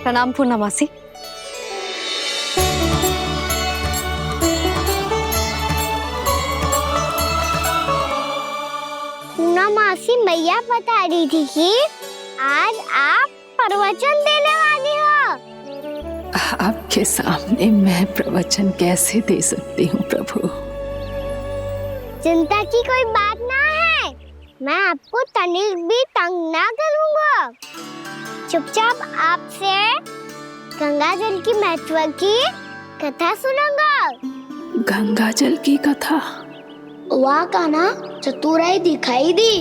प्रणाम पूर्णमासी। पूर्णमासी मैया बता रही थी कि आज आप प्रवचन देने वाली हो। आपके सामने मैं प्रवचन कैसे दे सकती हूँ प्रभु? चिंता की कोई बात ना है, मैं आपको तनिक भी तंग ना करूँगा। चुपचाप आपसे गंगा जल की महत्व की कथा सुनूंगा। गंगा जल की कथा? वाह कान्हा, चतुराई दिखाई दी।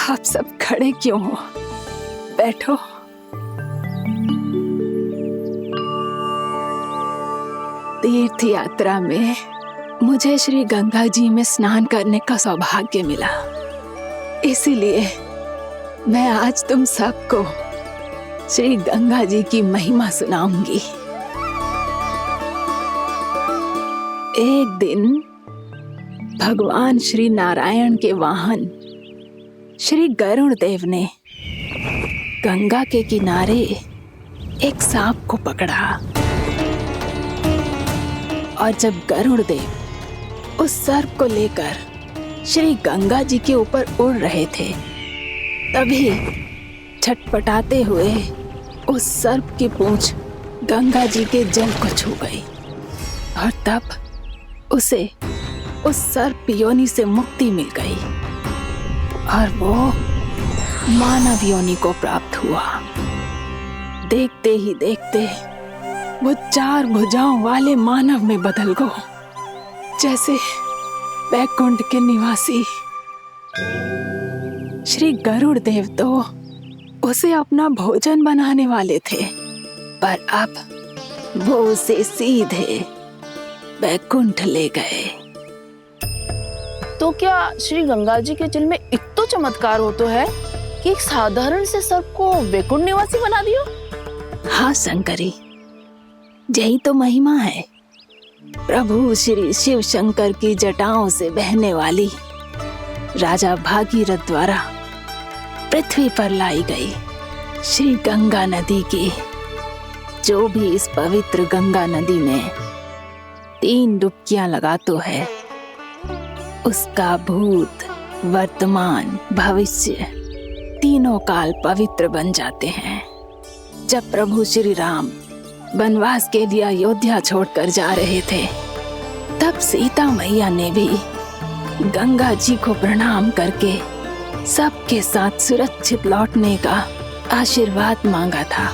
आप सब खड़े क्यों हो? बैठो। तीर्थ यात्रा में मुझे श्री गंगा जी में स्नान करने का सौभाग्य मिला, इसीलिए मैं आज तुम सबको श्री गंगा जी की महिमा सुनाऊंगी। एक दिन भगवान श्री नारायण के वाहन श्री गरुड़ देव ने गंगा के किनारे एक सांप को पकड़ा, और जब गरुड़ देव उस सर्प को लेकर श्री गंगा जी के ऊपर उड़ रहे थे, तभी छटपटाते हुए उस सर्प की पूंछ गंगा जी के जल को छू गई, और तब उसे उस सर्प योनि से मुक्ति मिल गई और वो मानव योनि को प्राप्त हुआ। देखते ही देखते वो 4 भुजाओं वाले मानव में बदल गया, जैसे वैकुंठ के निवासी। श्री गरुड़ देव तो उसे अपना भोजन बनाने वाले थे, पर अब वो उसे सीधे वैकुंठ ले गए। तो क्या श्री गंगा जी के जल में इतना चमत्कार हो तो है कि एक साधारण से सर्प को वैकुंठ निवासी बना दियो? हाँ शंकरी, यही तो महिमा है। प्रभु श्री शिव शंकर की जटाओं से बहने वाली राजा भागीरथ द्वारा पृथ्वी पर लाई गई श्री गंगा नदी की। जो भी इस पवित्र गंगा नदी में 3 डुबकियां लगाता है, उसका भूत, वर्तमान, भविष्य तीनों काल पवित्र बन जाते हैं। जब प्रभु श्री राम वनवास के लिए अयोध्या छोड़कर जा रहे थे, तब सीता मैया ने भी गंगा जी को प्रणाम करके सबके साथ सुरक्षित लौटने का आशीर्वाद मांगा था।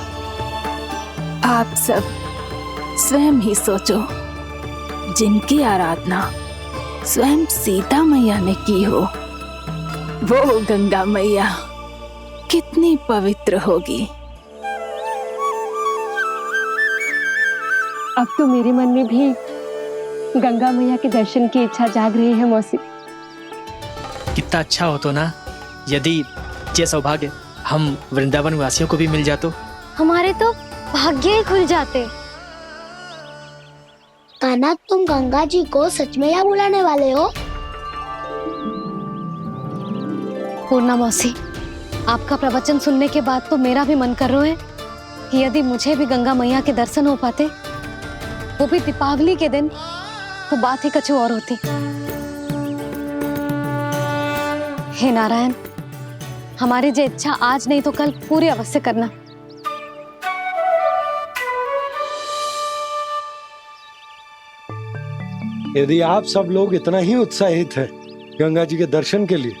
आप सब स्वयं ही सोचो, जिनकी आराधना स्वयं सीता मैया ने की हो, वो गंगा मैया कितनी पवित्र होगी। अब तो मेरे मन में भी गंगा मैया के दर्शन की इच्छा जाग रही है मौसी। कितना अच्छा हो तो ना यदि ये सौभाग्य हम वृंदावन वासियों को भी मिल जातो। हमारे तो भाग्य ही खुल जाते। कान्हा, तुम गंगा जी को सच में यहाँ बुलाने वाले हो? पूर्णा मौसी, आपका प्रवचन सुनने के बाद तो मेरा भी मन कर रहा है कि यदि मुझे भी गंगा मैया के दर्शन हो पाते, वो भी दीपावली के दिन, तो बात ही कुछ और होती। हे नारायण, हमारी जो इच्छा आज नहीं तो कल पूरी अवश्य करना। यदि आप सब लोग इतना ही उत्साहित हैं गंगा जी के दर्शन के लिए,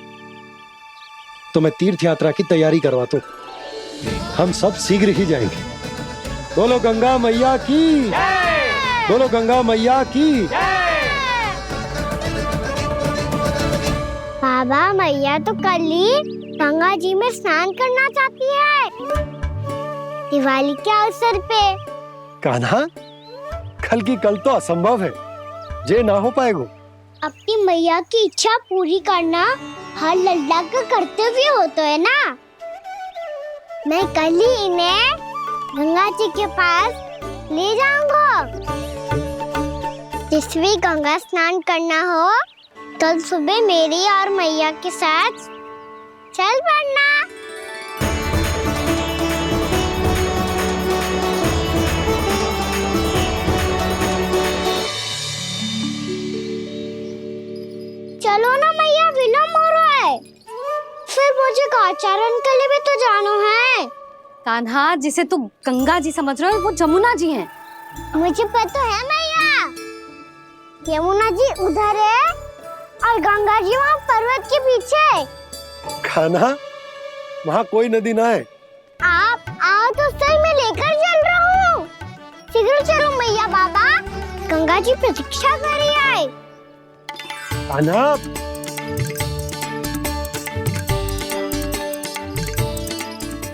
तो मैं तीर्थ यात्रा की तैयारी करवाता हूँ। हम सब शीघ्र ही जाएंगे। बोलो गंगा मैया की, बोलो गंगा मैया की। बाबा, मैया तो कल ही गंगा जी में स्नान करना चाहती है, दिवाली के अवसर पे। कान्हा, कल की कल तो असंभव है, ये ना हो पाएगा। अपनी मैया की इच्छा पूरी करना हर लल्ला का कर्तव्य होता है ना। मैं कल ही इन्हें गंगा जी के पास ले जाऊंगा। जिस भी गंगा स्नान करना हो, कल सुबह मेरी और मैया के साथ चल पड़ना। तो जानो है। कान्हा, जिसे तू गंगा जी समझ रहे हो वो जमुना जी हैं। मुझे पता है मैया, यमुना जी उधर है और गंगा जी वहाँ पर्वत के पीछे। कान्हा, वहाँ कोई नदी ना है। आप आओ तो सही, मैं लेकर चल रहा हूँ। शीघ्र चलो मैया बाबा, गंगा जी प्रतीक्षा कर रही है। कान्हा,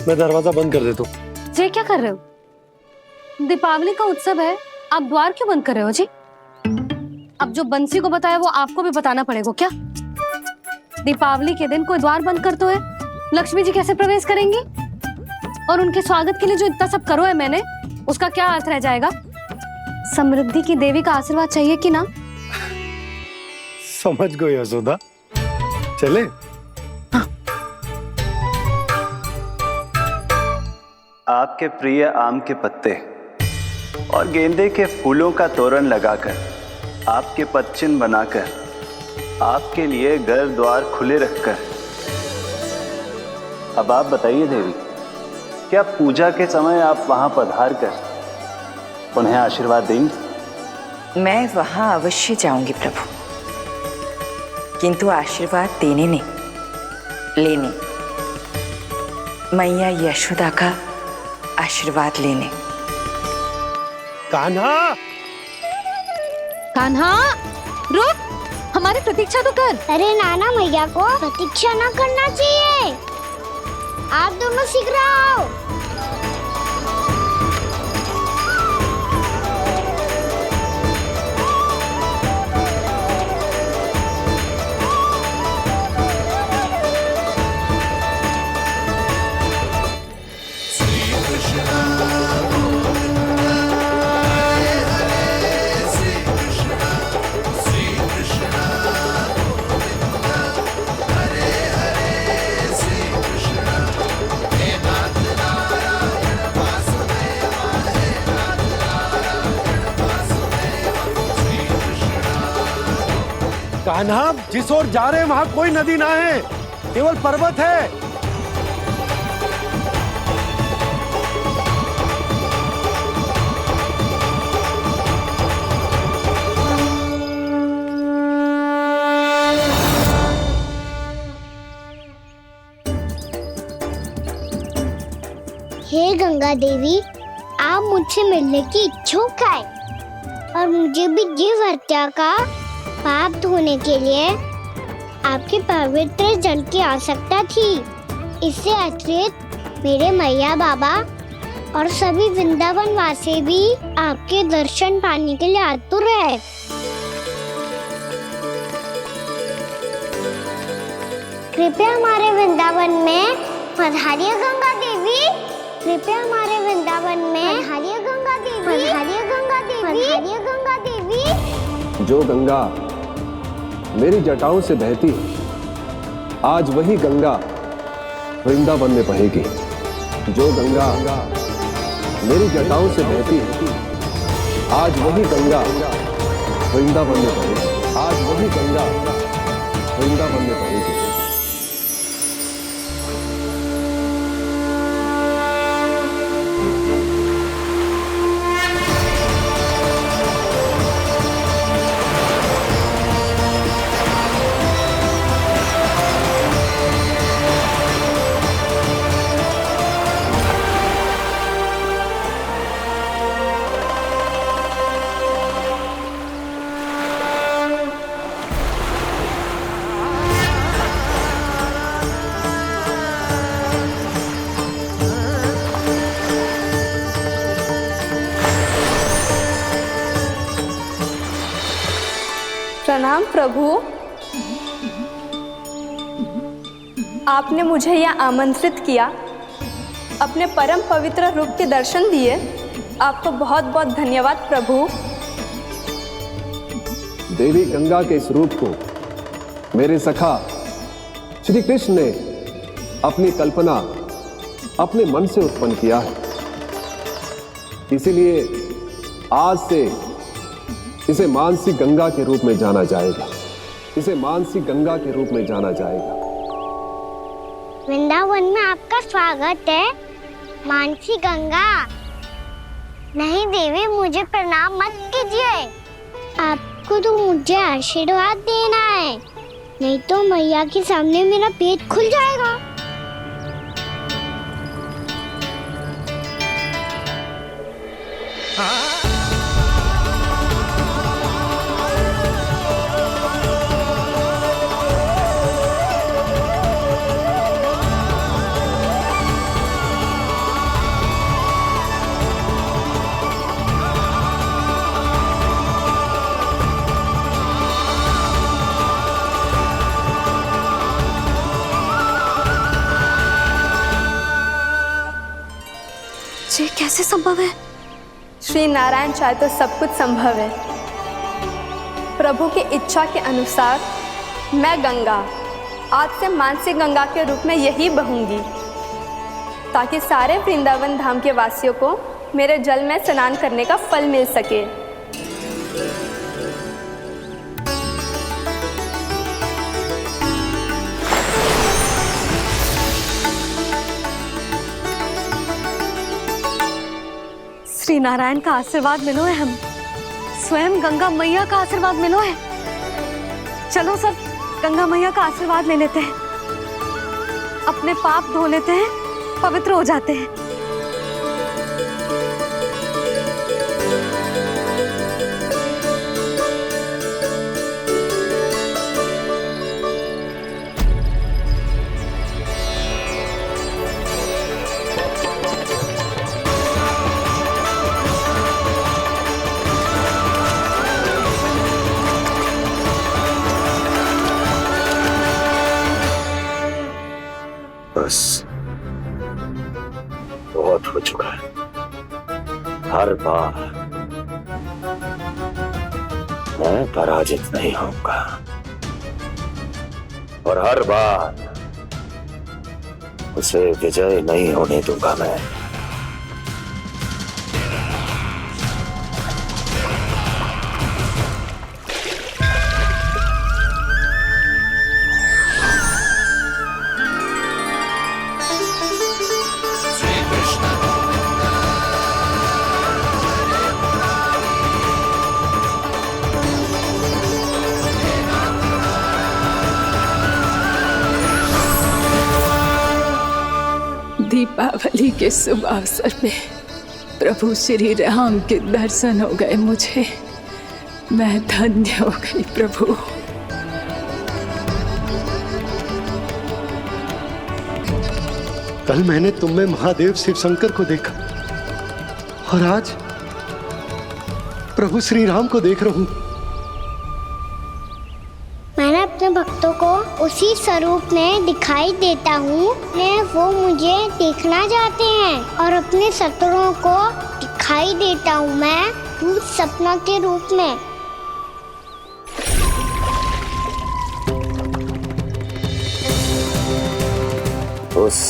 मैं दरवाजा बंद कर देता हूँ। ये क्या कर रहे हो? दीपावली का उत्सव है, आप द्वार क्यों बंद कर रहे हो जी? अब जो बंसी को बताया वो आपको भी बताना पड़ेगा क्या? दीपावली के दिन कोई द्वार बंद कर तो है, लक्ष्मी जी कैसे प्रवेश करेंगी? और उनके स्वागत के लिए जो इतना सब करो है मैंने, उसका क्या अर्थ रह जाएगा? समृद्धि की देवी का आशीर्वाद चाहिए कि ना? समझ गई यशोदा, चले। आपके प्रिय आम के पत्ते और गेंदे के फूलों का तोरण लगाकर, आपके पदचिन्ह बनाकर, आपके लिए घर द्वार खुले रखकर, अब आप बताइए देवी, क्या पूजा के समय आप वहां पधार कर उन्हें आशीर्वाद देंगी? मैं वहां अवश्य जाऊंगी प्रभु, किंतु आशीर्वाद देने नहीं, लेने, मैया यशोदा का आशीर्वाद लेने। कान्हा, कान्हा, रुक, हमारी प्रतीक्षा तो कर। अरे नाना, मैया को प्रतीक्षा ना करना चाहिए। आप दोनों शीघ्र आओ। कान्हा, जिस ओर जा रहे हैं वहाँ कोई नदी ना है, केवल पर्वत है। हे गंगा देवी, आप मुझसे मिलने की इच्छुक है और मुझे भी जीव हत्या का पाप धोने के लिए आपके पवित्र जल की आवश्यकता थी। इससे अतिरिक्त मेरे मैया बाबा और सभी वृंदावन वासी भी आपके दर्शन पाने के लिए आतुर है। कृपया हमारे वृंदावन में पधारिए गंगा देवी। कृपया हमारे वृंदावन में पधारिए गंगा देवी। पधारिए गंगा देवी। पधारिए गंगा देवी। जो गंगा मेरी जटाओं से बहती है, आज वही गंगा वृंदावन में बहेगी। जो गंगा मेरी जटाओं से बहती है, आज वही गंगा वृंदावन में बहेगी। आज वही गंगा वृंदावन में बहेगी। प्रणाम प्रभु, आपने मुझे यहाँ आमंत्रित किया, अपने परम पवित्र रूप के दर्शन दिए, आपको बहुत बहुत धन्यवाद प्रभु। देवी गंगा के इस रूप को मेरे सखा श्री कृष्ण ने अपनी कल्पना अपने मन से उत्पन्न किया है। इसीलिए आज से इसे मानसी गंगा के रूप में जाना जाएगा। इसे मानसी गंगा के रूप में जाना जाएगा। वृंदावन में आपका स्वागत है। मानसी गंगा। नहीं देवी, मुझे प्रणाम मत कीजिए। आपको तो मुझे आशीर्वाद देना है, नहीं तो मैया के सामने मेरा पेट खुल जाएगा। ये कैसे संभव है? श्री नारायण चाहे तो सब कुछ संभव है। प्रभु की इच्छा के अनुसार मैं गंगा आज से मानसी गंगा के रूप में यही बहूंगी, ताकि सारे वृंदावन धाम के वासियों को मेरे जल में स्नान करने का फल मिल सके। श्री नारायण का आशीर्वाद मिलो है, हम स्वयं गंगा मैया का आशीर्वाद मिलो है। चलो सब गंगा मैया का आशीर्वाद ले लेते हैं, अपने पाप धो लेते हैं, पवित्र हो जाते हैं। बस बहुत हो चुका है। हर बार मैं पराजित नहीं होऊंगा और हर बार उसे विजय नहीं होने दूंगा मैं। दीपावली के शुभ अवसर में प्रभु श्री राम के दर्शन हो गए मुझे। मैं धन्य हो गई प्रभु। कल मैंने तुम में महादेव शिव शंकर को देखा और आज प्रभु श्री राम को देख रहा हूं। मैंने अपने भक्तों को उसी स्वरूप में दिखाई देता हूँ, वो मुझे देखना चाहते हैं और अपने शत्रुओं को दिखाई देता हूँ मैं भूत सपना के रूप में। उस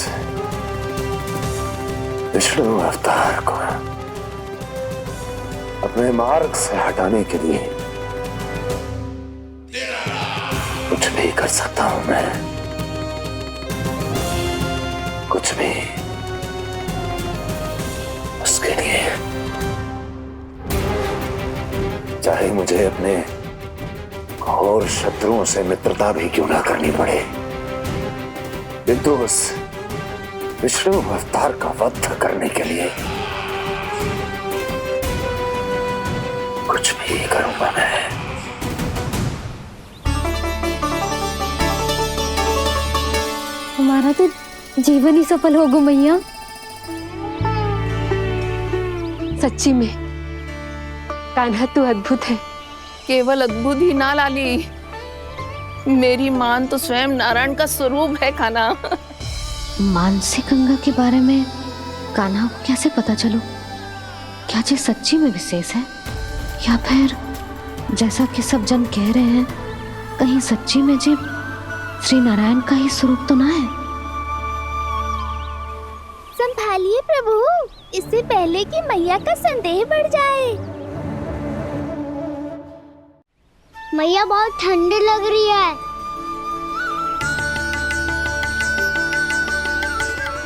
विष्णु अवतार को अपने मार्ग से हटाने के लिए कुछ भी कर सकता हूं मैं, कुछ भी उसके लिए, चाहे मुझे अपने घोर शत्रुओं से मित्रता भी क्यों ना करनी पड़े, किंतु उस विष्णु अवतार का वध करने के लिए कुछ भी करूंगा मैं। हमारा तो जीवन ही सफल होगा मैया। सच्ची में कान्हा तू अद्भुत है। केवल अद्भुत ही ना लाली, मेरी मान तो स्वयं नारायण का स्वरूप है कान्हा। मानसी गंगा के बारे में कान्हा को कैसे पता चलो? क्या ये सच्ची में विशेष है या फिर जैसा कि सब जन कह रहे हैं, कहीं सच्ची में जी श्री नारायण का ही स्वरूप तो ना है? संभालिए प्रभु, इससे पहले कि मैया का संदेह बढ़ जाए। मैया बहुत ठंडी लग रही है।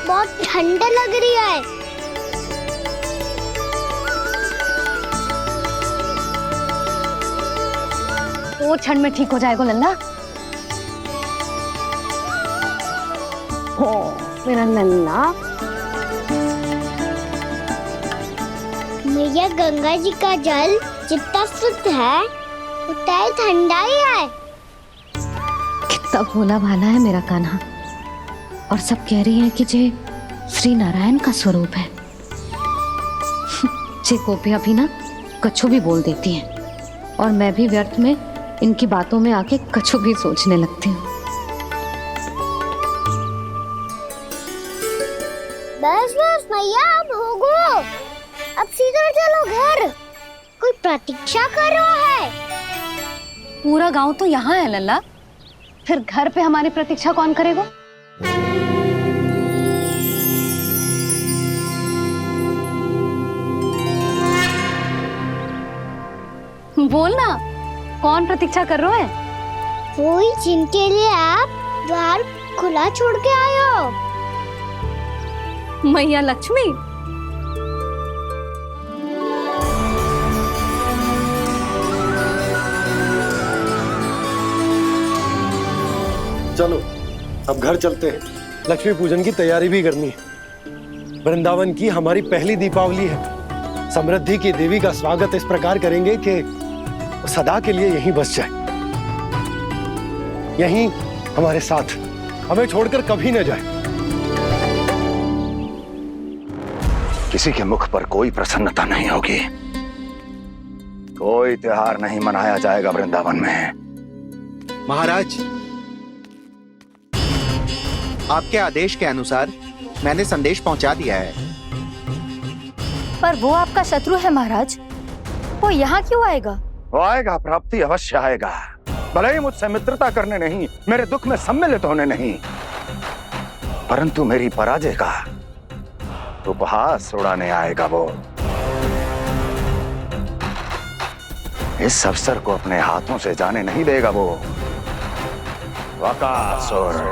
बहुत ठंड लग रही है। वो ठंड में ठीक हो जाएगा लल्ला। हो मेरा लल्ला। मैया गंगा जी का जल जितना शुद्ध है उतना ही ठंडा ही है। कितना भोला भाला है मेरा कान्हा। और सब कह रही हैं कि जे श्री नारायण का स्वरूप है। जे गोपियां भी ना कछु भी बोल देती हैं और मैं भी व्यर्थ में इनकी बातों में आके कछु भी सोचने लगती हूँ। बस बस मैया अब हो गो। अब सीधा चलो घर। कोई प्रतीक्षा कर रहा है। पूरा गांव तो यहाँ है लल्ला, फिर घर पे हमारी प्रतीक्षा कौन करेगा? बोल ना, कौन प्रतीक्षा कर रहे हैं? वही जिनके लिए आप द्वार खुला छोड़ के आए हो। मैया लक्ष्मी। चलो अब घर चलते हैं। लक्ष्मी पूजन की तैयारी भी करनी है। वृंदावन की हमारी पहली दीपावली है। समृद्धि की देवी का स्वागत इस प्रकार करेंगे कि सदा के लिए यहीं बस जाए, यहीं हमारे साथ, हमें छोड़कर कभी न जाए। किसी के मुख पर कोई प्रसन्नता नहीं होगी। कोई त्योहार नहीं मनाया जाएगा वृंदावन में। महाराज, आपके आदेश के अनुसार मैंने संदेश पहुंचा दिया है। पर वो आपका शत्रु है महाराज, वो यहाँ क्यों आएगा? वो आएगा, प्राप्ति अवश्य आएगा। भले ही मुझसे मित्रता करने नहीं, मेरे दुख में सम्मिलित होने नहीं, परंतु मेरी पराजय का उपहास उड़ाने आएगा वो। इस अवसर को अपने हाथों से जाने नहीं देगा वो। वकासुर।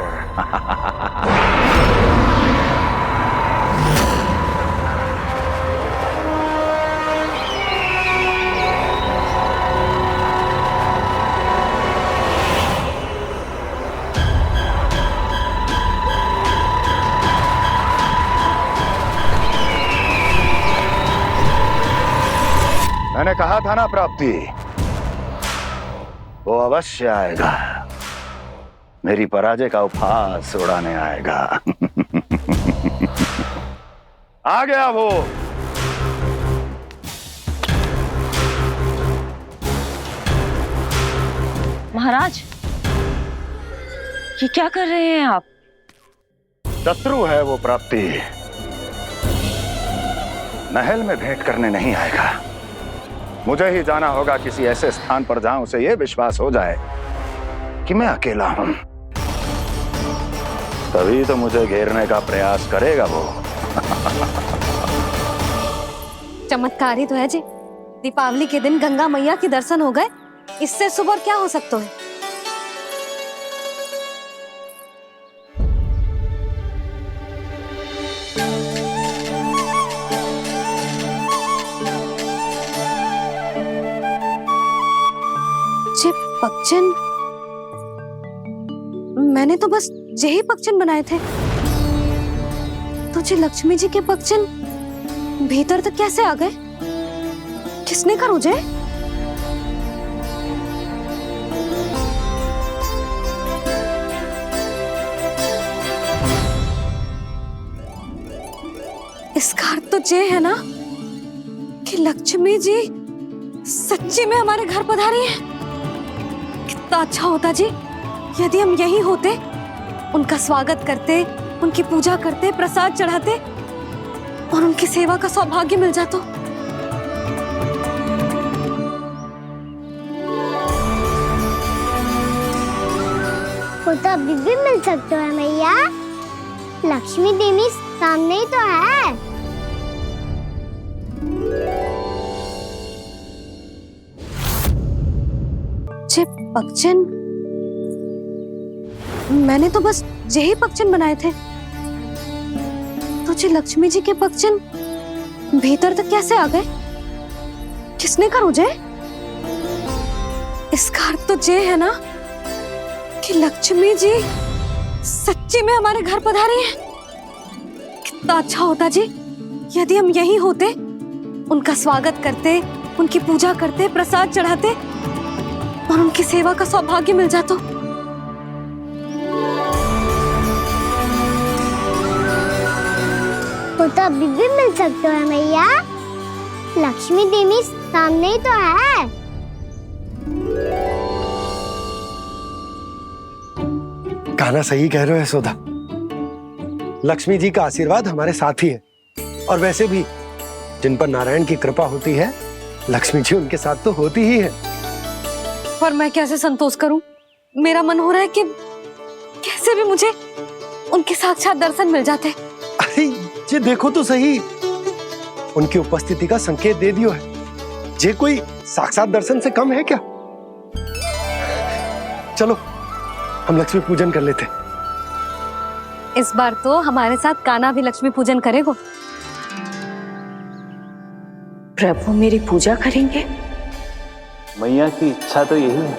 मैंने कहा था ना प्राप्ति, वो अवश्य आएगा। मेरी पराजय का उपहास उड़ाने आएगा। आ गया वो। महाराज, ये क्या कर रहे हैं आप? शत्रु है वो प्राप्ति। महल में भेंट करने नहीं आएगा। मुझे ही जाना होगा किसी ऐसे स्थान पर जहां उसे यह विश्वास हो जाए कि मैं अकेला हूं। तभी तो मुझे घेरने का प्रयास करेगा वो। चमत्कार ही तो है जी। दीपावली के दिन गंगा मैया के दर्शन हो गए, इससे शुभ और क्या हो सकता है? पक्षन, मैंने तो बस यही पक्षन बनाए थे। तुझे लक्ष्मी जी के पक्षन भीतर तक कैसे आ गए? किसने करो जे? इसका अर्थ तो ये है ना कि लक्ष्मी जी सच्ची में हमारे घर पधारी है। कितना अच्छा होता जी यदि हम यहीं होते, उनका स्वागत करते, उनकी पूजा करते, प्रसाद चढ़ाते और उनकी सेवा का सौभाग्य मिल जाता। वो तो अभी भी मिल सकते हैं मैया। लक्ष्मी देवी सामने ही तो है। पक्षन, मैंने तो बस यही पक्षन बनाए थे। तो जी लक्ष्मी जी के भक्तजन भीतर तक कैसे आ गए? किसने कहा मुझे? इसका अर्थ तो ये है ना कि लक्ष्मी जी सच्ची में हमारे घर पधारी हैं। कितना अच्छा होता जी यदि हम यहीं होते, उनका स्वागत करते, उनकी पूजा करते, प्रसाद चढ़ाते और उनकी सेवा का सौभाग्य मिल जाता। वो तो अभी भी मिल सकते हैं मैया, लक्ष्मी देवी सामने ही तो है। कहना सही कह रहे हो यशोदा, लक्ष्मी जी का आशीर्वाद हमारे साथ ही है। और वैसे भी जिन पर नारायण की कृपा होती है, लक्ष्मी जी उनके साथ तो होती ही है। पर मैं कैसे संतोष करूं? मेरा मन हो रहा है कि कैसे भी मुझे उनके साक्षात दर्शन मिल जाते। अरे ये देखो तो सही, उनकी उपस्थिति का संकेत दे दियो है। ये कोई साक्षात दर्शन से कम है क्या? चलो हम लक्ष्मी पूजन कर लेते। इस बार तो हमारे साथ कान्हा भी लक्ष्मी पूजन करेगा। प्रभु मेरी पूजा करेंगे? मैया की इच्छा तो यही है।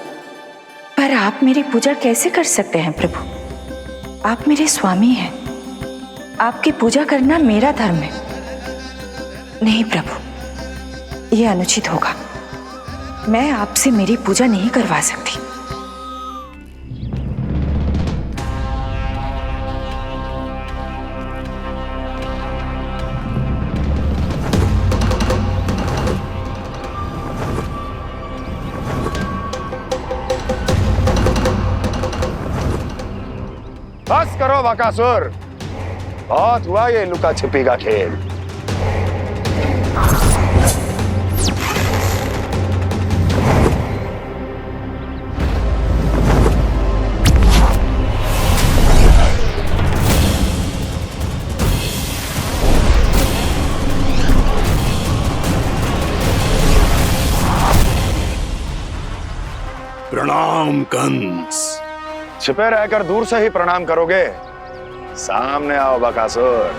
पर आप मेरी पूजा कैसे कर सकते हैं प्रभु? आप मेरे स्वामी हैं, आपकी पूजा करना मेरा धर्म है। नहीं प्रभु, यह अनुचित होगा। मैं आपसे मेरी पूजा नहीं करवा सकती। बस करो बकासुर, बहुत हुआ ये लुका छिपी का खेल। प्रणाम कंस। छिपे रहकर दूर से ही प्रणाम करोगे? सामने आओ बकासुर।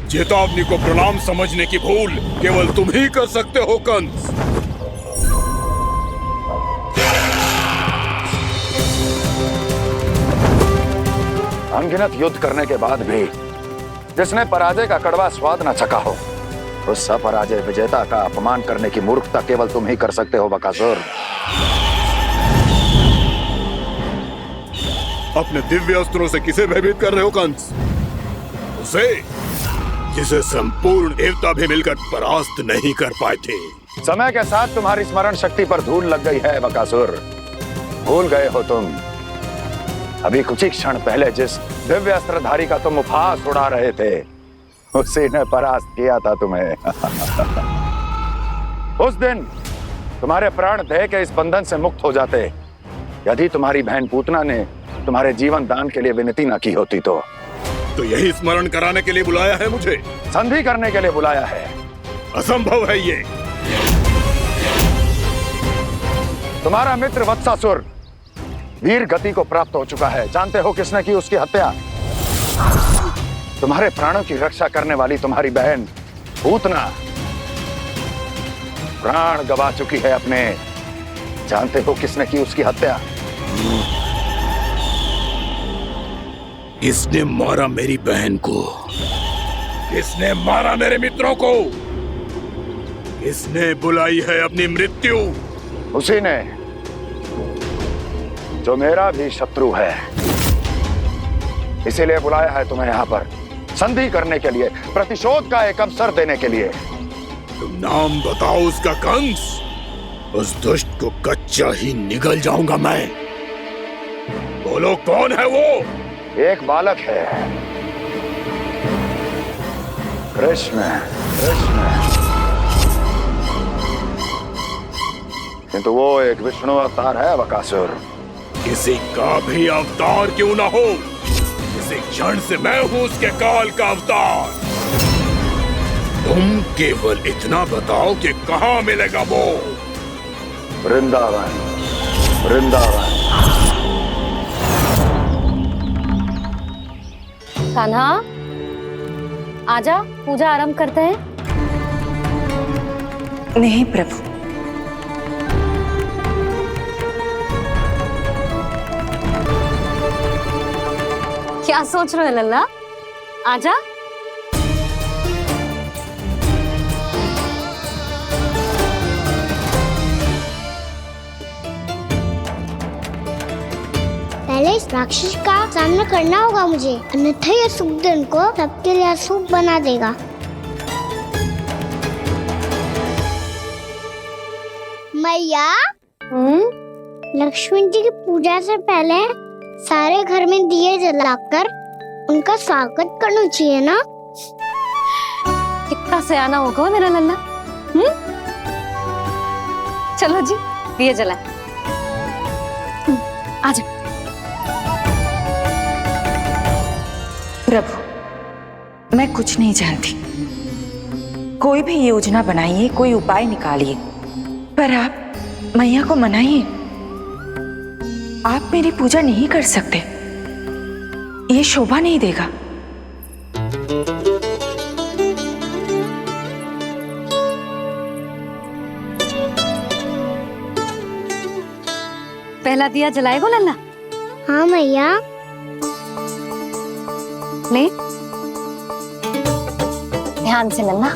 चेतावनी को प्रणाम समझने की भूल केवल तुम ही कर सकते हो कंस। अनगिनत युद्ध करने के बाद भी जिसने पराजय का कड़वा स्वाद न चखा हो, उस अपराजय विजेता का अपमान करने की मूर्खता केवल तुम ही कर सकते हो बकासुर। अपने दिव्य अस्त्रों से किसे भयभीत कर रहे हो कंस? उसे जिसे संपूर्ण देवता भी मिलकर परास्त नहीं कर पाए थे। समय के साथ तुम्हारी स्मरण शक्ति पर धूल लग गई है बकासुर। भूल गए हो तुम अभी कुछ ही क्षण पहले जिस दिव्य अस्त्रधारी का तुम उपहास उड़ा रहे थे, उसी ने परास्त किया था तुम्हें। उस दिन तुम्हारे प्राण देह के इस बंधन से मुक्त हो जाते यदि तुम्हारी बहन पूतना ने तुम्हारे जीवन दान के लिए विनती न की होती तो यही स्मरण कराने के लिए बुलाया है मुझे? संधि करने के लिए बुलाया है। असंभव है ये। तुम्हारा मित्र वत्सासुर वीर गति को प्राप्त हो चुका है। जानते हो किसने की उसकी हत्या? तुम्हारे प्राणों की रक्षा करने वाली तुम्हारी बहन पूतना प्राण गवा चुकी है अपने। जानते हो किसने की उसकी हत्या? किसने मारा मेरी बहन को? किसने मारा मेरे मित्रों को? किसने बुलाई है अपनी मृत्यु? उसी ने जो मेरा भी शत्रु है। इसीलिए बुलाया है तुम्हें यहाँ पर संधि करने के लिए, प्रतिशोध का एक अवसर देने के लिए। तुम नाम बताओ उसका कंस। उस दुष्ट को कच्चा ही निगल जाऊंगा मैं। बोलो कौन है वो? एक बालक है, कृष्ण। किंतु वो एक विष्णु अवतार है बकासुर। किसी का भी अवतार क्यों ना हो, इसी क्षण से मैं हूं उसके काल का अवतार। तुम केवल इतना बताओ कि कहाँ मिलेगा वो। वृंदावन, वृंदावन। कान्हा, आजा, पूजा आरंभ करते हैं। नहीं प्रभु, क्या सोच रहे हो लल्ला? आजा। पहले इस राक्षस का सामना करना होगा मुझे, अन्यथा ये शुभ दिन को सबके लिए अशुभ बना देगा। मैया, लक्ष्मी जी की पूजा से पहले सारे घर में दिए जलाकर उनका स्वागत करना चाहिए ना? कितना सयाना होगा मेरा लल्ला। चलो जी, दिए जलाए। आजा। प्रभु, मैं कुछ नहीं जानती। कोई भी योजना बनाइए, कोई उपाय निकालिए, पर आप मैया को मनाइए। आप मेरी पूजा नहीं कर सकते, ये शोभा नहीं देगा। पहला दिया जलाएगो लल्ला? हाँ मैया। ले, ध्यान से लल्ला।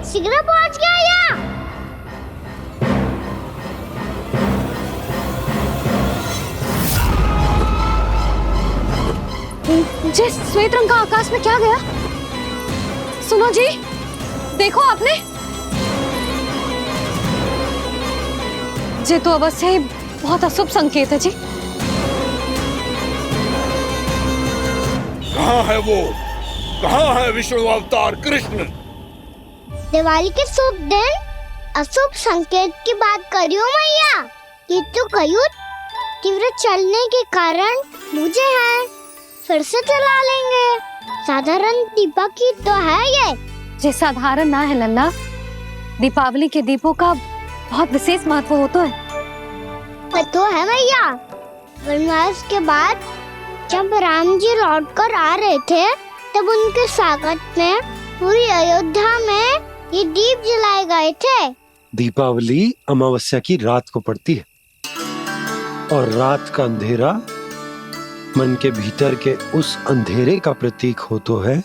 शीघ्र पहुंच गया यहाँ। जे श्वेत रंग का आकाश में क्या गया? सुनो जी, देखो आपने, जे तो अवश्य ही बहुत अशुभ संकेत है जी। कहाँ है वो? कहाँ है विष्णु अवतार कृष्ण? दिवाली के शुभ दिन अशुभ संकेत की बात करियो मैया। ये तो कयूत तीव्र चलने के कारण मुझे है, फिर से चला लेंगे। साधारण दीपक ही तो है ये साधारण ना है लल्ला, दीपावली के दीपों का बहुत विशेष महत्व होता है। तो है मैया, वनवास के बाद जब राम जी लौट कर आ रहे थे तब उनके स्वागत में पूरी अयोध्या में ये दीप जलाए गए थे। दीपावली अमावस्या की रात को पड़ती है और रात का अंधेरा मन के भीतर के उस अंधेरे का प्रतीक हो तो है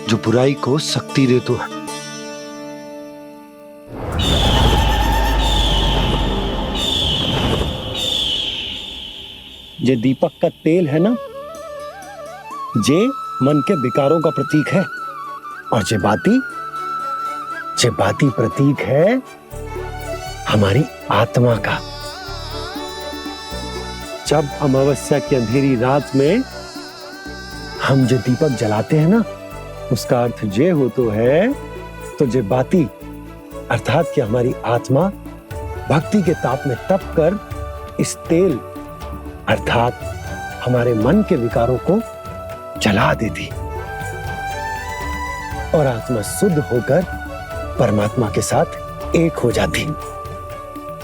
जो बुराई को शक्ति दे तो है। ये दीपक का तेल है ना, जे मन के विकारों का प्रतीक है, और जे बाती प्रतीक है हमारी आत्मा का। जब अमावस्या की अंधेरी रात में हम जो दीपक जलाते हैं ना, उसका अर्थ ये हो तो है, तो जे बाती अर्थात कि हमारी आत्मा भक्ति के ताप में तप कर इस तेल अर्थात हमारे मन के विकारों को जला देती और आत्मा शुद्ध होकर परमात्मा के साथ एक हो जाती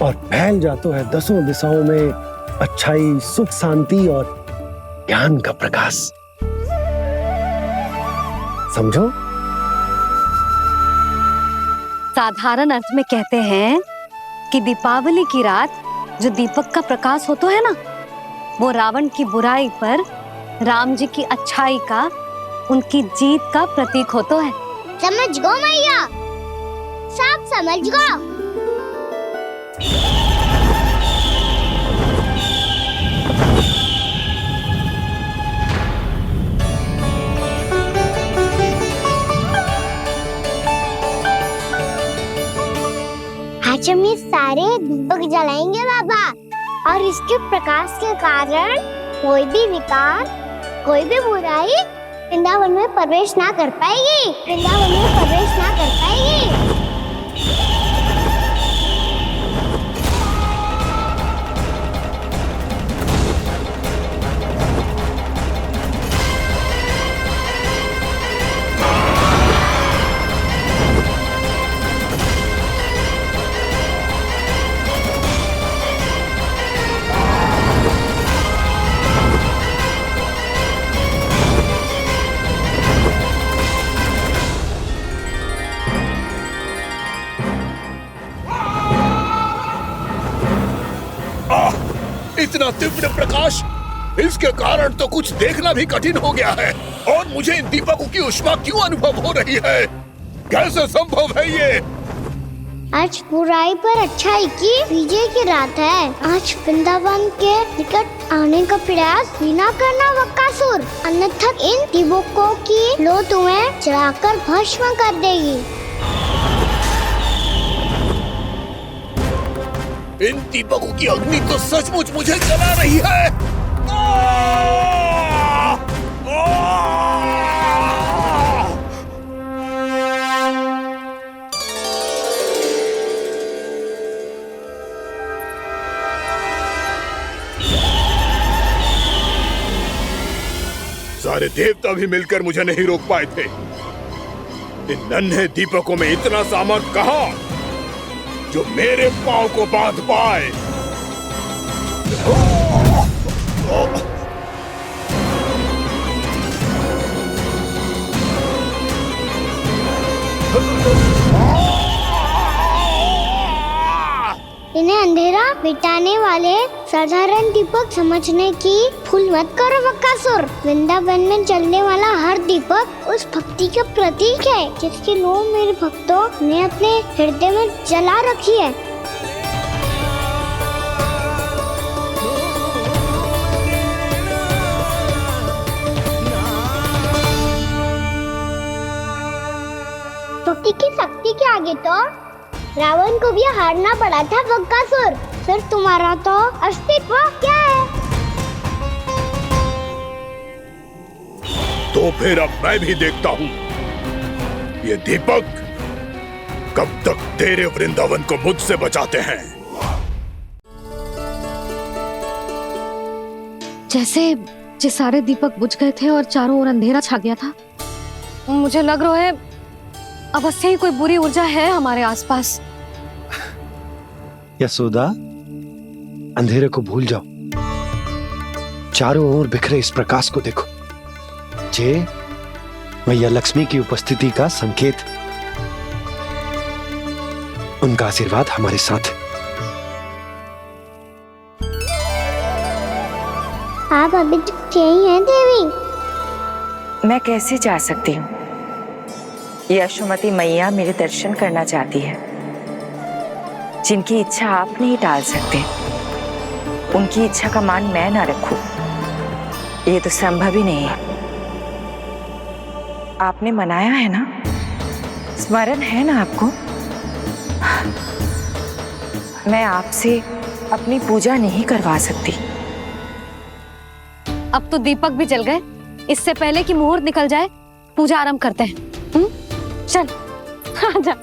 और फैल जाता है दसों दिशाओं में अच्छाई, सुख, शांति और ज्ञान का प्रकाश। समझो? साधारण अर्थ में कहते हैं कि दीपावली की रात जो दीपक का प्रकाश होता है ना, वो रावण की बुराई पर राम जी की अच्छाई का, उनकी जीत का प्रतीक होता है। समझ गो मैया, सब समझ गो। आज हम ये सारे दीपक जलाएंगे बाबा, और इसके प्रकाश के कारण कोई भी विकार, कोई भी बुराई वृंदावन में प्रवेश ना कर पाएगी, वृंदावन में प्रवेश ना कर पाएगी। इतना तीव्र प्रकाश, इसके कारण तो कुछ देखना भी कठिन हो गया है। और मुझे इन दीपकों की ऊष्मा क्यों अनुभव हो रही है? कैसे संभव है ये? आज बुराई पर अच्छाई की विजय की रात है। आज वृंदावन के निकट आने का प्रयास भी ना करना बकासुर, अन्यथा इन दीपकों की लो तुम्हें जलाकर भस्म कर देगी। इन दीपकों की अग्नि तो सचमुच मुझे जला रही है। सारे देवता भी मिलकर मुझे नहीं रोक पाए थे। इन नन्हे दीपकों में इतना सामर्थ कहां जो मेरे पांव को बांध पाए। इन्हें अंधेरा मिटाने वाले साधारण दीपक समझने की भूल मत करो बकासुर। वृंदावन में जलने वाला हर दीपक उस भक्ति का प्रतीक है जिसकी लो मेरे भक्तों ने अपने हृदय में जला रखी है। भक्ति की शक्ति के आगे तो रावण को भी हारना पड़ा था बकासुर। फिर तुम्हारा तो अस्तित्व क्या है? तो फिर अब मैं भी देखता हूँ ये दीपक कब तक तेरे वृंदावन को मुझसे बचाते हैं। जैसे सारे दीपक बुझ गए थे और चारों ओर अंधेरा छा गया था, मुझे लग रहा है अवश्य ही कोई बुरी ऊर्जा है हमारे आसपास। यशोदा, अंधेरे को भूल जाओ, चारों ओर बिखरे इस प्रकाश को देखो। जे मैया लक्ष्मी की उपस्थिति का संकेत, उनका आशीर्वाद हमारे साथ। आप अभी तक यही हैं देवी? मैं कैसे जा सकती हूँ? यशोमती मैया मेरे दर्शन करना चाहती है। जिनकी इच्छा आप नहीं टाल सकते, उनकी इच्छा का मान मैं ना रखूं, ये तो संभव ही नहीं है। आपने मनाया है ना, स्मरण है ना आपको? मैं आपसे अपनी पूजा नहीं करवा सकती। अब तो दीपक भी जल गए, इससे पहले कि मुहूर्त निकल जाए पूजा आरंभ करते हैं। चल आजा।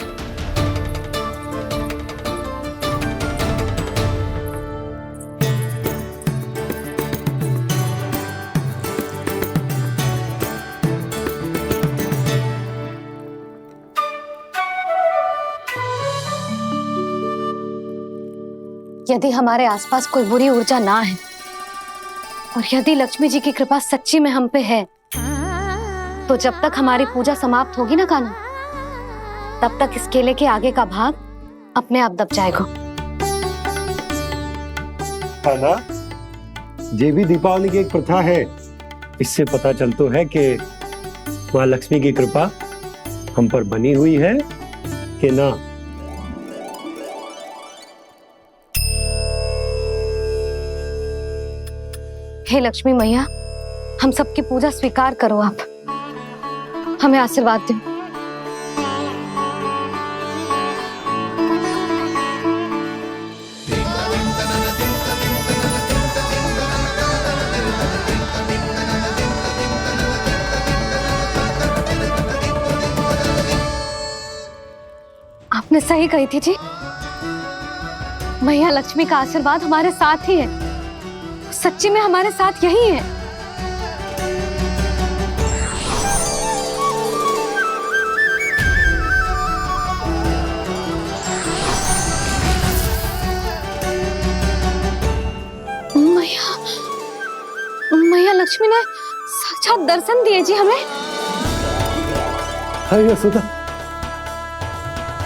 यदि हमारे आसपास कोई बुरी ऊर्जा ना है और यदि लक्ष्मी जी की कृपा सच्ची में हम पे है, तो जब तक हमारी पूजा समाप्त होगी ना कान्हा, तब तक इस केले के आगे का भाग अपने आप दब जाएगा। कान्हा, ये भी दीपावली की एक प्रथा है। इससे पता चलता है कि माँ लक्ष्मी की कृपा हम पर बनी हुई है कि ना। हे लक्ष्मी मैया, हम सबकी पूजा स्वीकार करो, आप हमें आशीर्वाद दो। आपने सही कही थी जी, मैया लक्ष्मी का आशीर्वाद हमारे साथ ही है, सच्ची में हमारे साथ यही है। मैया लक्ष्मी ने साक्षात दर्शन दिए जी हमें। हाय यशोदा,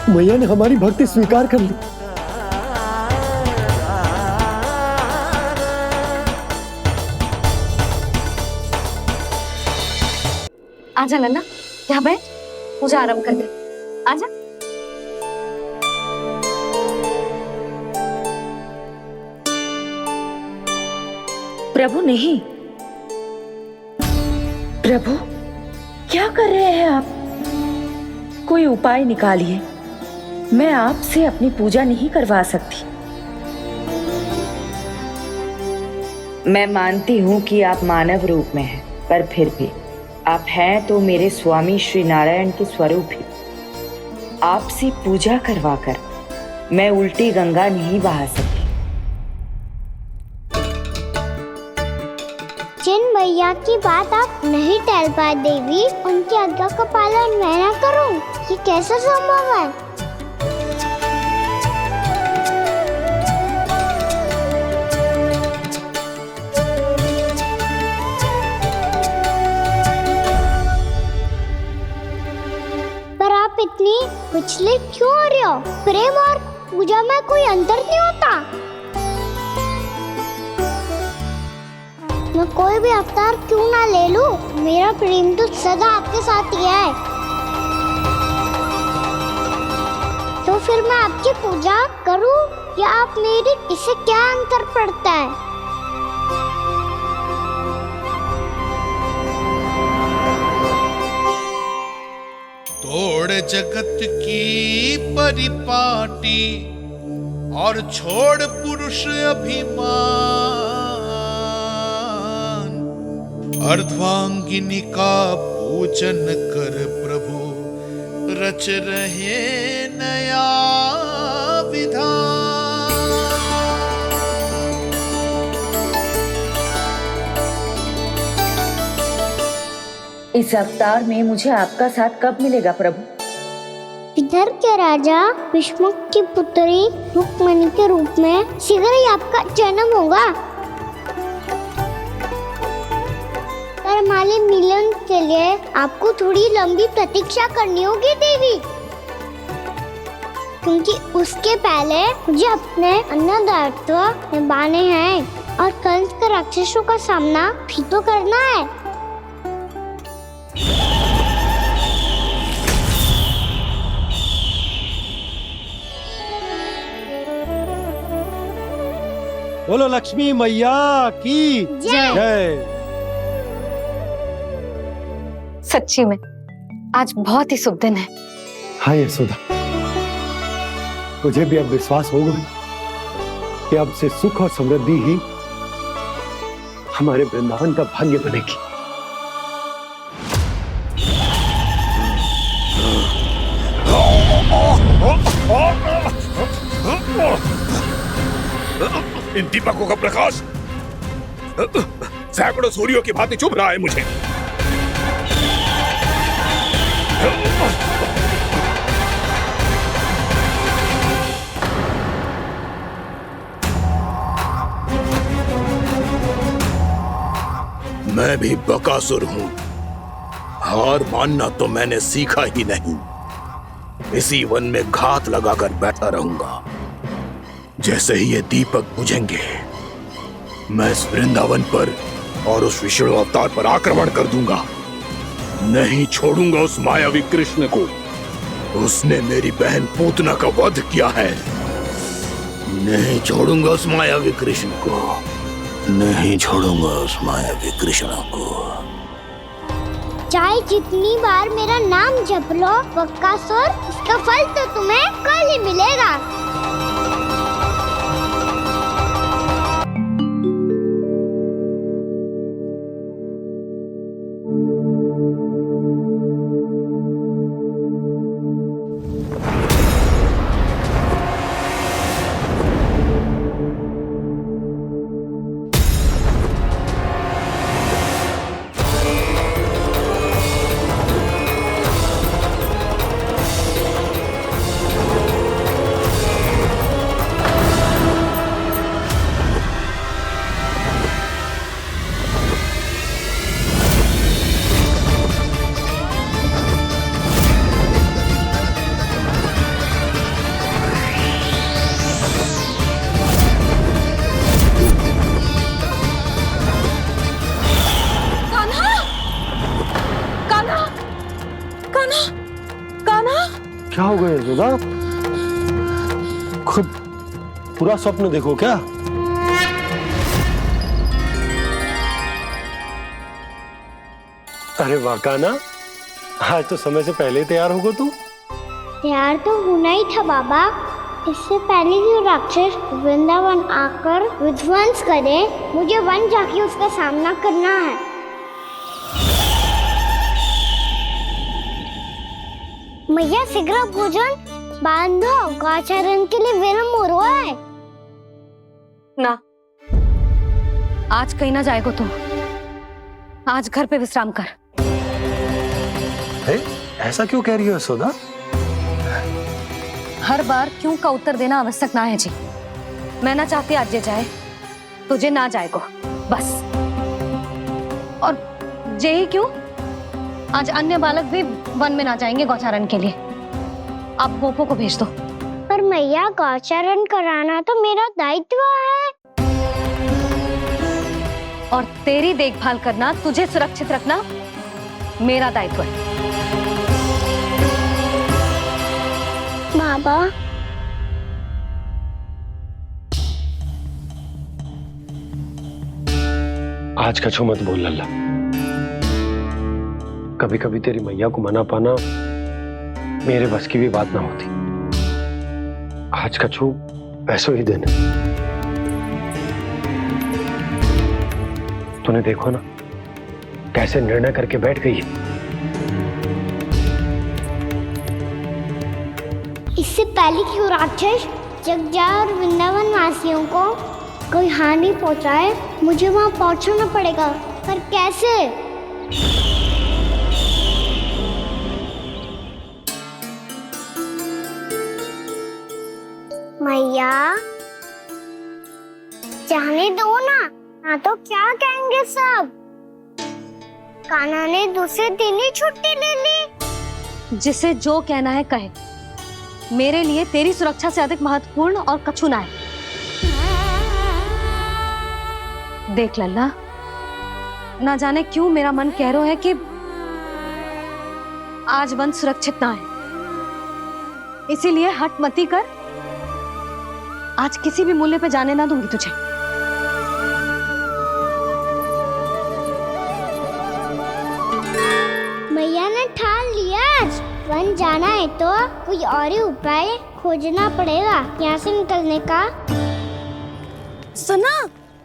मैया ने हमारी भक्ति स्वीकार कर ली। आजा नन्ना, यहाँ बैठ, पूजा आरंभ कर दे। आजा। प्रभु नहीं, प्रभु क्या कर रहे हैं आप? कोई उपाय निकालिए, मैं आपसे अपनी पूजा नहीं करवा सकती। मैं मानती हूँ कि आप मानव रूप में हैं, पर फिर भी आप हैं तो मेरे स्वामी श्री नारायण के स्वरूप ही। आपसे पूजा करवाकर मैं उल्टी गंगा नहीं बहा सकती। जिन मैया की बात आप नहीं टल पाए देवी, उनकी आज्ञा का पालन मैं ना करूं, ये कैसे संभव है? पर आप इतनी विचलित क्यों हो रहे हो? प्रेम और पूजा में कोई अंतर नहीं होता। मैं कोई भी अवतार क्यों ना ले लूं, मेरा प्रेम तो सदा आपके साथ ही है। तो फिर मैं आपकी पूजा करूं या आप मेरी, इससे क्या अंतर पड़ता है? तोड़ जगत की परिपाटी और छोड़ पुरुष अभिमान, अर्धांगिनी का पूजन कर प्रभु रच रहे नया विधान। इस अवतार में मुझे आपका साथ कब मिलेगा प्रभु? इधर के राजा भीष्मक की पुत्री रुक्मणी के रूप में शीघ्र ही आपका जन्म होगा। पर हमारे मिलन के लिए आपको थोड़ी लंबी प्रतीक्षा करनी होगी देवी, क्योंकि उसके पहले मुझे अपने अन्य दायित्व निभाने हैं और कंस के राक्षसों का सामना भी तो करना है। बोलो लक्ष्मी मैया की जय। सच्ची में आज बहुत ही शुभ दिन है। हाँ यशोदा, मुझे भी अब विश्वास होगा कि अब से सुख और समृद्धि ही हमारे वृंदावन का भाग्य बनेगी। इन दीपकों का प्रकाश सैकड़ों सूर्यों की भांति चुभ रहा है मुझे। मैं भी बकासुर हूं। हार मानना तो मैंने सीखा ही नहीं। इसी वन में घात लगाकर बैठा रहूंगा। जैसे ही ये दीपक बुझेंगे, मैं इस वृंदावन पर और उस विष्णु अवतार पर आक्रमण कर दूंगा। नहीं छोड़ूंगा उस मायावी कृष्ण को। उसने मेरी बहन पूतना का वध किया है। नहीं छोड़ूंगा उस मायावी कृष्ण को। नहीं छोड़ूंगा उस मायावी कृष्ण को। चाहे जितनी बार मेरा नाम जप लो बकासुर, इसका फल तो तुम्हें कल ही मिलेगा। क्या हो गया यशोदा? खुद पूरा स्वप्न देखो क्या? अरे वाह कान्हा, आज तो समय से पहले तैयार होगा तू। तैयार तो होना ही था बाबा। इससे पहले कि राक्षस वृंदावन आकर विध्वंस करे, मुझे वन जाके उसका सामना करना है। मैया शीघ्र भोजन बांधो, गौचरण के लिए विलंब हो रहा है। ना, आज कहीं ना जाएगो तुम। आज घर पे विश्राम कर। ऐसा क्यों कह रही हो यशोदा? हर बार क्यों का उत्तर देना आवश्यक ना है जी। मैं ना चाहती आज ये जाए, तुझे ना जाएगो बस। और जे ही क्यों, आज अन्य बालक भी वन में ना जाएंगे गौचारण के लिए। आप गोपो को भेज दो। पर मैया गौचरण कराना तो मेरा दायित्व है। और तेरी देखभाल करना, तुझे सुरक्षित रखना मेरा दायित्व है। बाबा, आज कछु मत बोल लल्ला। कभी कभी तेरी मैया को मना पाना मेरे बस की भी बात ना होती। आज कछु पैसों ही दिन। तूने देखो ना कैसे निर्णय करके बैठ गई है। इससे पहले कि वो राक्षस जगजा और वृंदावन वासियों को कोई हानि पहुंचाए, मुझे वहां पहुंचना पड़ेगा। पर कैसे? मैया, जाने दो ना तो क्या कहेंगे सब। कान्हा ने दूसरे दिन ही छुट्टी ले ली। जिसे जो कहना है कहे। मेरे लिए तेरी सुरक्षा से अधिक महत्वपूर्ण और कछु ना है। देख लल्ला, ना जाने क्यों मेरा मन कह रहा है कि आज वन सुरक्षित ना है। इसीलिए हट मती कर। आज किसी भी मूल्य पे जाने ना दूंगी तुझे। मैया ने ठान लिया, आज वन जाना है तो कोई और ही उपाय खोजना पड़ेगा यहाँ से निकलने का। सुनो,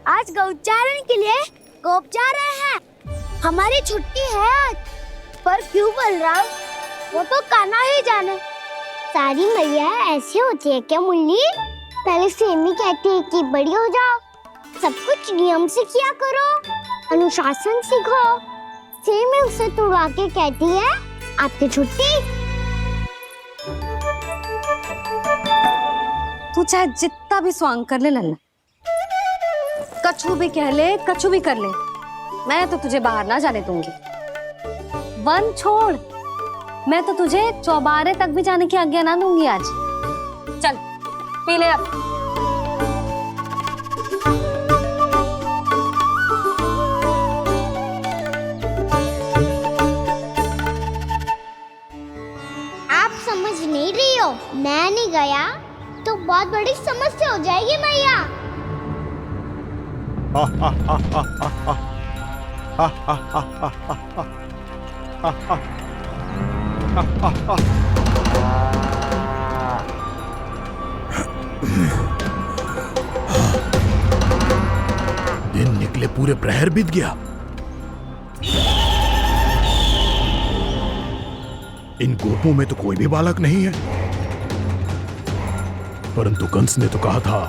आज गौचारण के लिए गोप जा रहे हैं। हमारी छुट्टी है आज। पर क्यों बलराम? वो तो कान्हा ही जाने। सारी मैया ऐसी होती है क्या मुन्नी? पहले सेमी कहती है कि बड़ी हो जाओ, सब कुछ नियम से किया करो, अनुशासन सीखो। सेमी उसे तुड़वा के कहती है आपकी छुट्टी। तू चाहे जितना भी स्वांग कर ले लल्ला, कछु भी कह ले, कछु भी कर ले, मैं तो तुझे बाहर ना जाने दूंगी। वन छोड़, मैं तो तुझे चौबारे तक भी जाने की आज्ञा ना दूंगी आज। चल पी ले अब। आप समझ नहीं रही हो, मैं नहीं गया तो बहुत बड़ी समस्या हो जाएगी मैया। दिन निकले पूरे प्रहर बीत गया। इन गोपों में तो कोई भी बालक नहीं है, परंतु कंस ने तो कहा था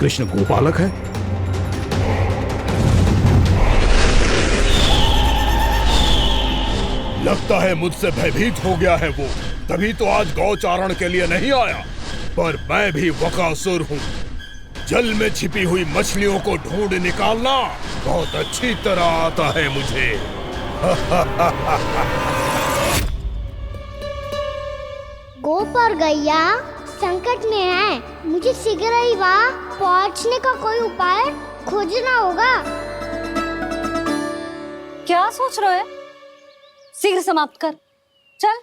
कृष्ण गोपालक है। लगता है मुझसे भयभीत हो गया है वो, तभी तो आज गौचारण के लिए नहीं आया। पर मैं भी बकासुर हूँ, जल में छिपी हुई मछलियों को ढूंढ निकालना बहुत अच्छी तरह आता है मुझे। गोप और गैया संकट में है, मुझे शीघ्र ही वहाँ पहुँचने का कोई उपाय खोजना होगा। क्या सोच रहे हो? शीघ्र समाप्त कर, चल।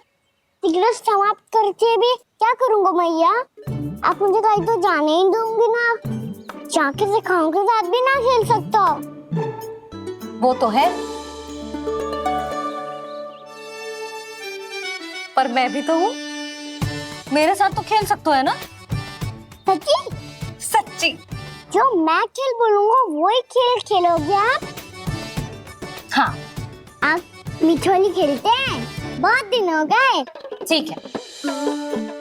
शीघ्र समाप्त करके भी क्या करूँगा मैया? आप मुझे कहीं तो जाने ही दूंगी ना, जाके सिखाओं के साथ भी ना खेल सकता। वो तो है, पर मैं भी तो हूँ, मेरे साथ तो खेल सकते हो है ना? सच्ची? सच्ची। जो मैं खेल बोलूँगा वही खेल खेलोगे आप? हाँ। आप मिठोली खेलते हैं? बहुत दिन हो गए। ठीक है,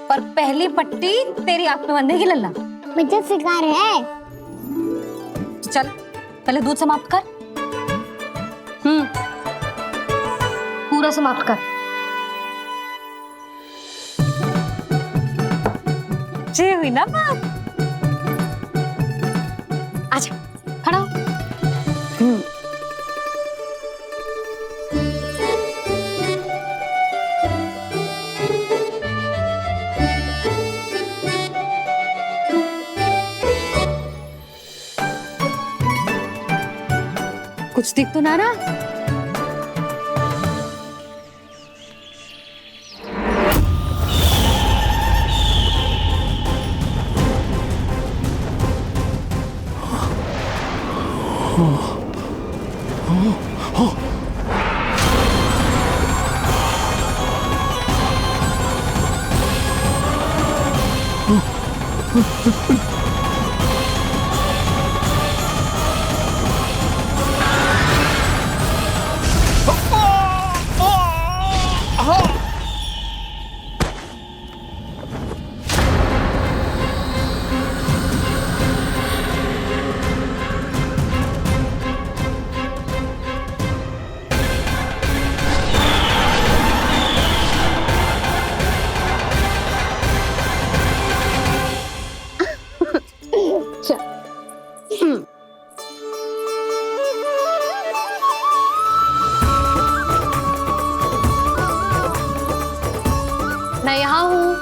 पर पहली पट्टी तेरी आंख में बांधने की लल्ला। मुझे शिकार है। चल पहले दूध समाप्त कर। पूरा समाप्त कर। जे हुई ना बात। आजा, खड़ा हो। कुछ दिख तो ना रहा? मैं यहाँ हूँ।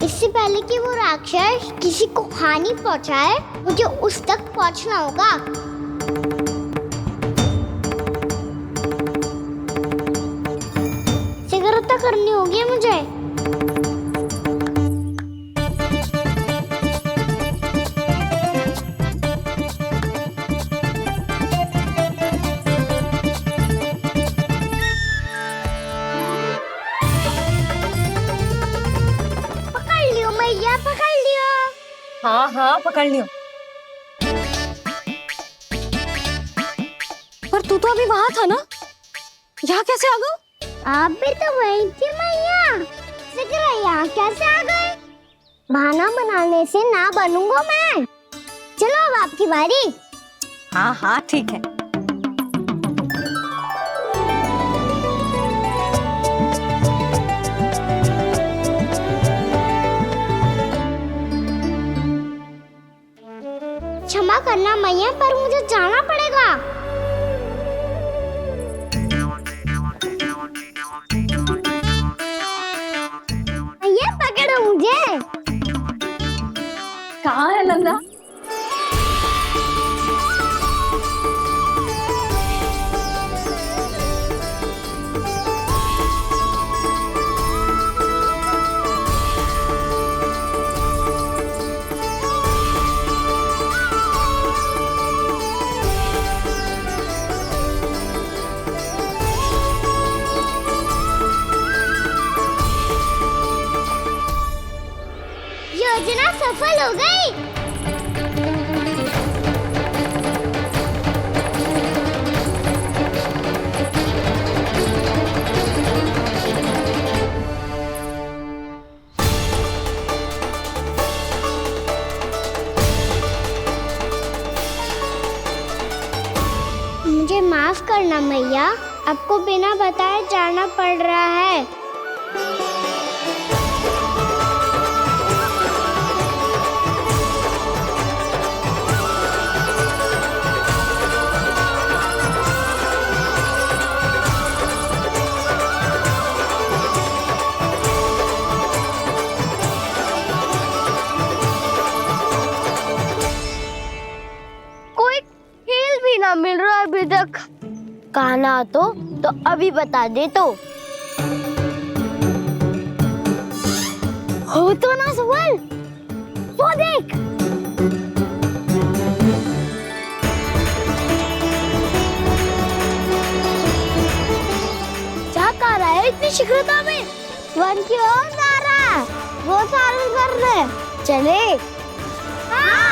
इससे पहले कि वो राक्षस किसी को हानि पहुंचाए, मुझे उस तक पहुंचना होगा। शीघ्रता करनी होगी मुझे। पकड़ लियो मैया, पकड़ लियो। हाँ हाँ पकड़ लियो। पर तू तो अभी वहां था ना, यहाँ कैसे आ गया? आप भी तो वही थी मैया, शीघ्र यहाँ कैसे आ गए? बहाना बनाने से ना बनूंगा मैं। चलो अब आपकी बारी। हाँ हाँ ठीक है। क्षमा करना मैया, पर मुझे जाना पड़ेगा। मैया पकड़ो मुझे। कहाँ है नंदा? योजना सफल हो गई। मुझे माफ करना मैया, आपको बिना बताए जाना पड़ रहा है। मिल रहा है अभी तक। कहना तो अभी बता दे तो। हो तो ना सवाल, वो देख। क्या कर रहा है इतनी शीघ्रता में? वन की ओर जा रहा है, वो सारे कर रहे। चले। हाँ।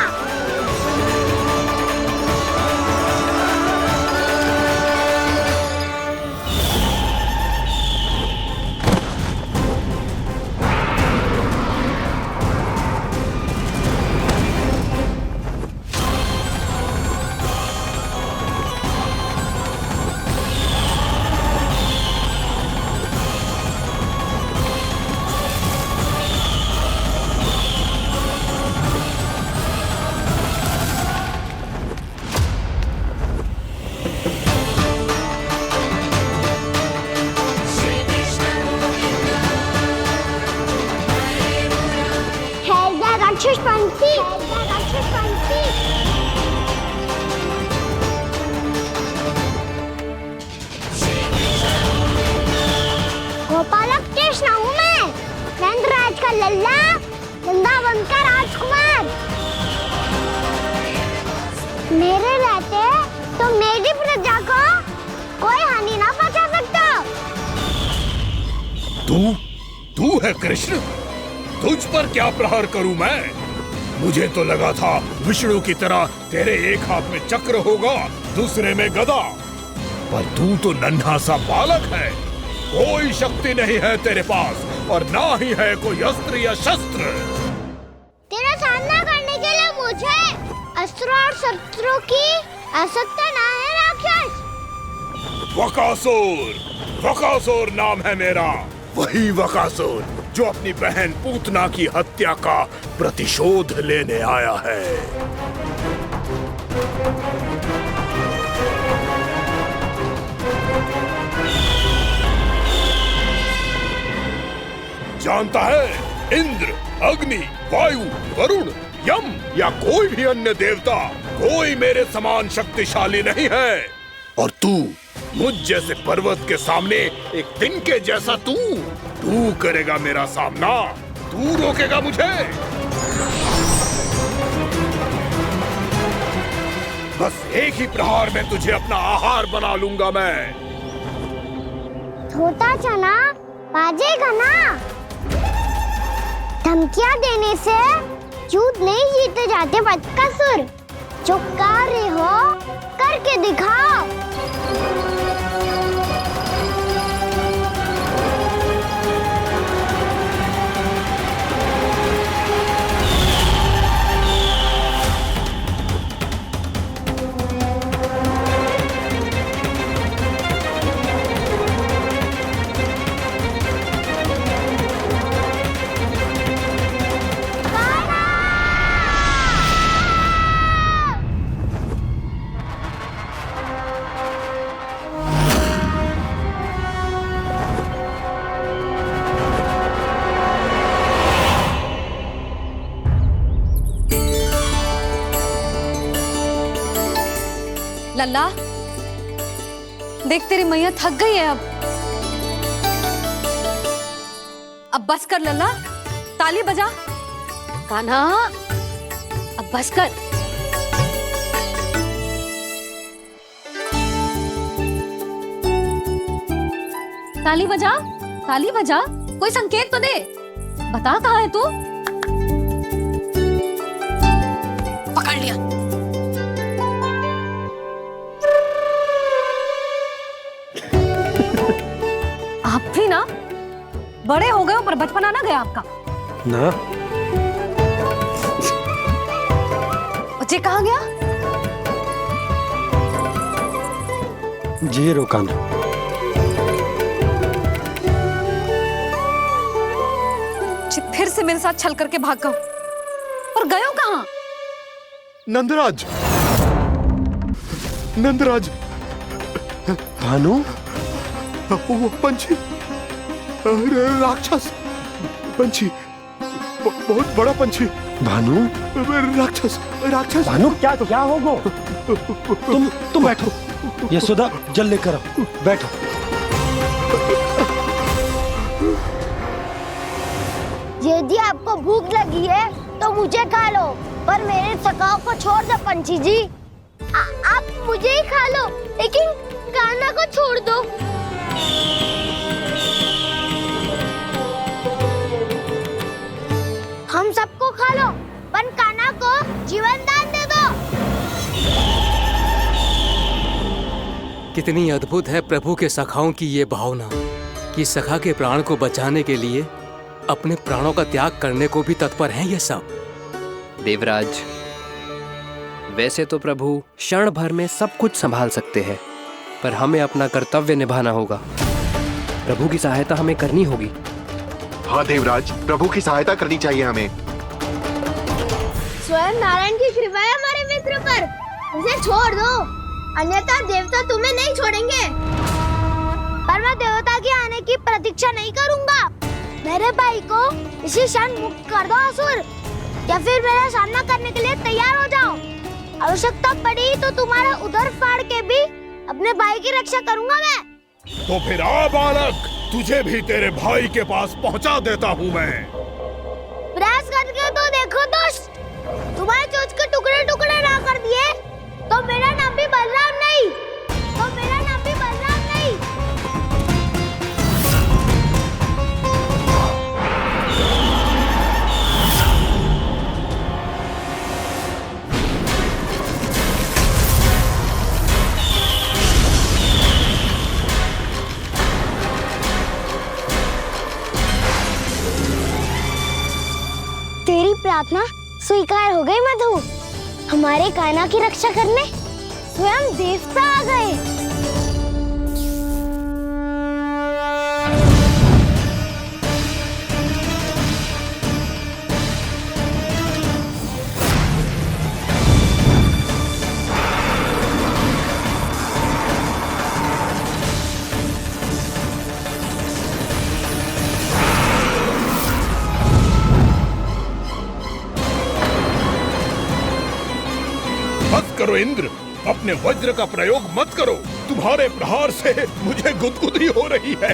गोपालक कृष्ण हूँ मैं, नंदराज का लल्ला, वृंदावन का राजकुमार। मेरे रहते तो मेरी प्रजा को कोई हानि ना पहुंचा सकता। तू है कृष्ण? तुझ पर क्या प्रहार करूं मैं? मुझे तो लगा था विष्णु की तरह तेरे एक हाथ में चक्र होगा, दूसरे में गदा, पर तू तो नन्हा सा बालक है। कोई शक्ति नहीं है तेरे पास और ना ही है कोई अस्त्र या शस्त्र। तेरा सामना करने के लिए मुझे अस्त्रों और शस्त्रों की आवश्यकता ना है राक्षस। वकासुर नाम है मेरा, वही वकासुर जो अपनी बहन पूतना की हत्या का प्रतिशोध लेने आया है। जानता है, इंद्र, अग्नि, वायु, वरुण, यम या कोई भी अन्य देवता कोई मेरे समान शक्तिशाली नहीं है। और तू मुझ जैसे पर्वत के सामने एक तिनके जैसा तू करेगा मेरा सामना? तू रोकेगा मुझे? बस एक ही प्रहार में तुझे अपना आहार बना लूंगा मैं। छोटा चना बाजेगा ना। धमकियां देने से युद्ध नहीं जीते जाते बदकसूर। जो कार्य हो करके दिखाओ। लल्ला, देख तेरी मैया थक गई है अब बस कर लल्ला, ताली बजा। कान्हा, अब बस कर। ताली बजा, ताली बजा, कोई संकेत तो दे, बता कहाँ है तू? पकड़ लिया। आप भी ना बड़े हो गए हो, पर बचपना ना गया आपका ना। बच्चे कहाँ गया? जी रोकाना। फिर से मेरे साथ छल करके भाग गए, और गए हो कहाँ? नंदराज, नंदराज। भानु, वो पंछी, राक्षस पंछी, बहुत बड़ा पंछी। भानु, राक्षस, राक्षस। भानु, क्या क्या होगा? तुम बैठो, यशोदा जल लेकर आओ, बैठो। यदि आपको भूख लगी है तो मुझे खा लो, पर मेरे सखाओं को छोड़ दो पंछी जी। आप मुझे ही खा लो, लेकिन कान्हा को छोड़ दो। हम सबको खा लो, पर कान्हा को जीवन दान दे दो। कितनी अद्भुत है प्रभु के सखाओं की ये भावना कि सखा के प्राण को बचाने के लिए अपने प्राणों का त्याग करने को भी तत्पर हैं ये सब। देवराज, वैसे तो प्रभु क्षण भर में सब कुछ संभाल सकते हैं, पर हमें अपना कर्तव्य निभाना होगा। प्रभु की सहायता हमें करनी होगी। हाँ देवराज, प्रभु की सहायता करनी चाहिए हमें। स्वयं नारायण की कृपा है हमारे मित्र पर, उसे छोड़ दो, अन्यथा देवता तुम्हें नहीं छोड़ेंगे। पर मैं देवता के आने की प्रतीक्षा नहीं करूंगा। मेरे भाई को इसी क्षण मुक्त कर दो असुर, या फिर मेरा सामना करने के लिए तैयार हो जाओ। आवश्यकता पड़ी तो तुम्हारा उदर फाड़ के भी अपने भाई की रक्षा करूंगा मैं। तो फिर आ बालक, तुझे भी तेरे भाई के पास पहुंचा देता हूँ मैं। प्रयास करके तो देखो दोस्त, तुम्हारे चोंच के टुकड़े टुकड़े ना कर दिए तो मेरा नाम भी बलराम नहीं, तो मेरा नाम भी बलराम नहीं। तेरी प्रार्थना स्वीकार हो गई मधु। हमारे कान्हा की रक्षा करने स्वयं देवता आ गए। मत करो इंद्र, अपने वज्र का प्रयोग मत करो। तुम्हारे प्रहार से मुझे गुदगुदी हो रही है।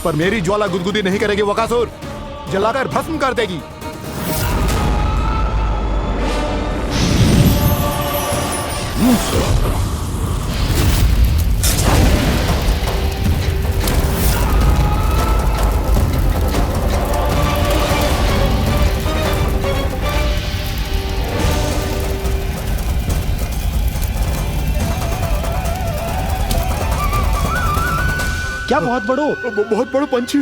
पर मेरी ज्वाला गुदगुदी नहीं करेगी वकासुर, जलाकर भस्म कर देगी। क्या बहुत बड़ो? बहुत बड़ा पंछी।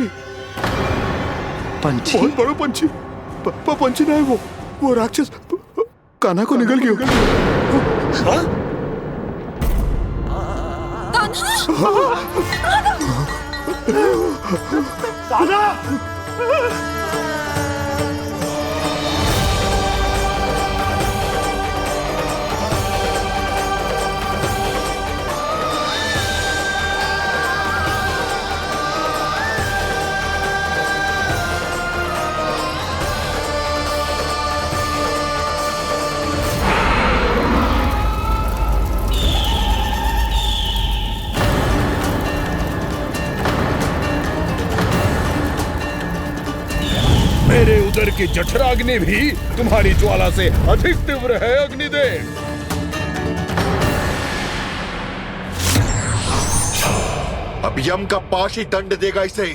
पंछी? बहुत बड़ा पंछी। पंछी नहीं, वो राक्षस कान्हा को निगल गया। हाँ? कान्हा! मेरे उदर की जठराग्नि भी तुम्हारी ज्वाला से अधिक तीव्र है अग्निदेव। अब यम का पाश ही दंड देगा इसे।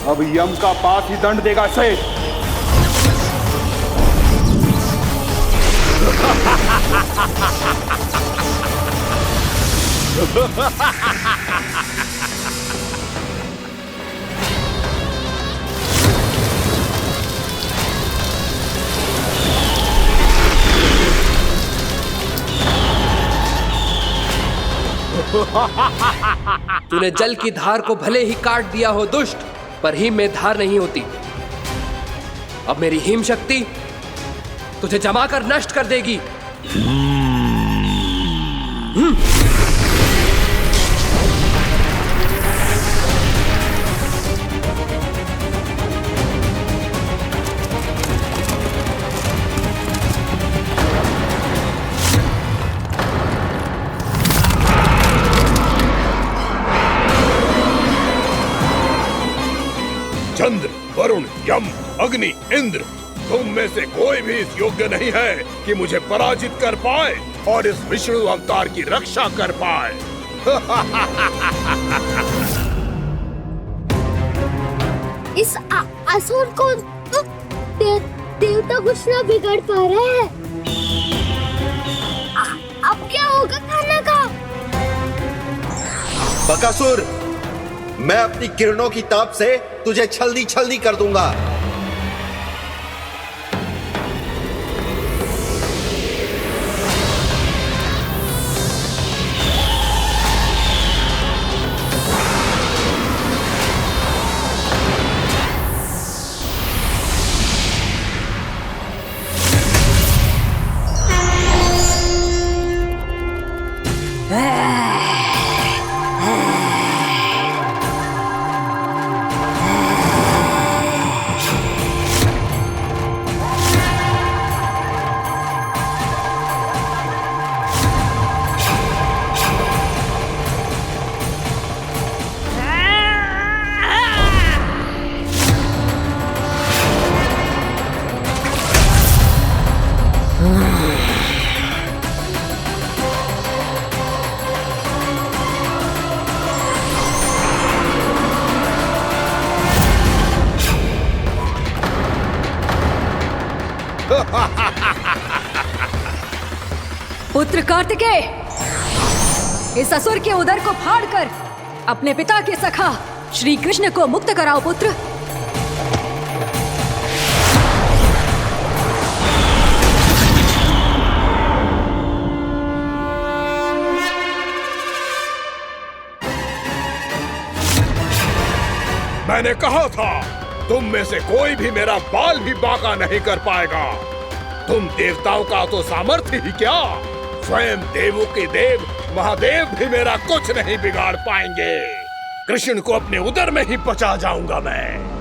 अब यम का पास ही दंड देगा इसे। तूने जल की धार को भले ही काट दिया हो दुष्ट, पर हिम में धार नहीं होती। अब मेरी हिम शक्ति तुझे जमा कर नष्ट कर देगी। चंद्र, वरुण, यम, अग्नि, इंद्र, तुम में से कोई भी इस योग्य नहीं है कि मुझे पराजित कर पाए और इस विष्णु अवतार की रक्षा कर पाए। इस असुर को देवता कुछ ना बिगाड़ पा रहे हैं। अब क्या होगा खाने का? बकासुर, मैं अपनी किरणों की ताप से तुझे छलनी छलनी कर दूंगा। पुत्र कार्तिकेय, इस असुर के उदर को फाड़कर अपने पिता के सखा श्री कृष्ण को मुक्त कराओ पुत्र। मैंने कहा था, तुम में से कोई भी मेरा बाल भी बांका नहीं कर पाएगा। तुम देवताओं का तो सामर्थ्य ही क्या, स्वयं देवों के देव महादेव भी मेरा कुछ नहीं बिगाड़ पाएंगे। कृष्ण को अपने उदर में ही पचा जाऊंगा मैं।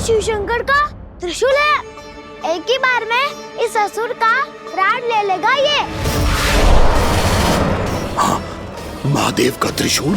शिव शंकर का त्रिशूल है। एक ही बार में इस असुर का प्राण ले लेगा ये। हाँ, महादेव का त्रिशूल।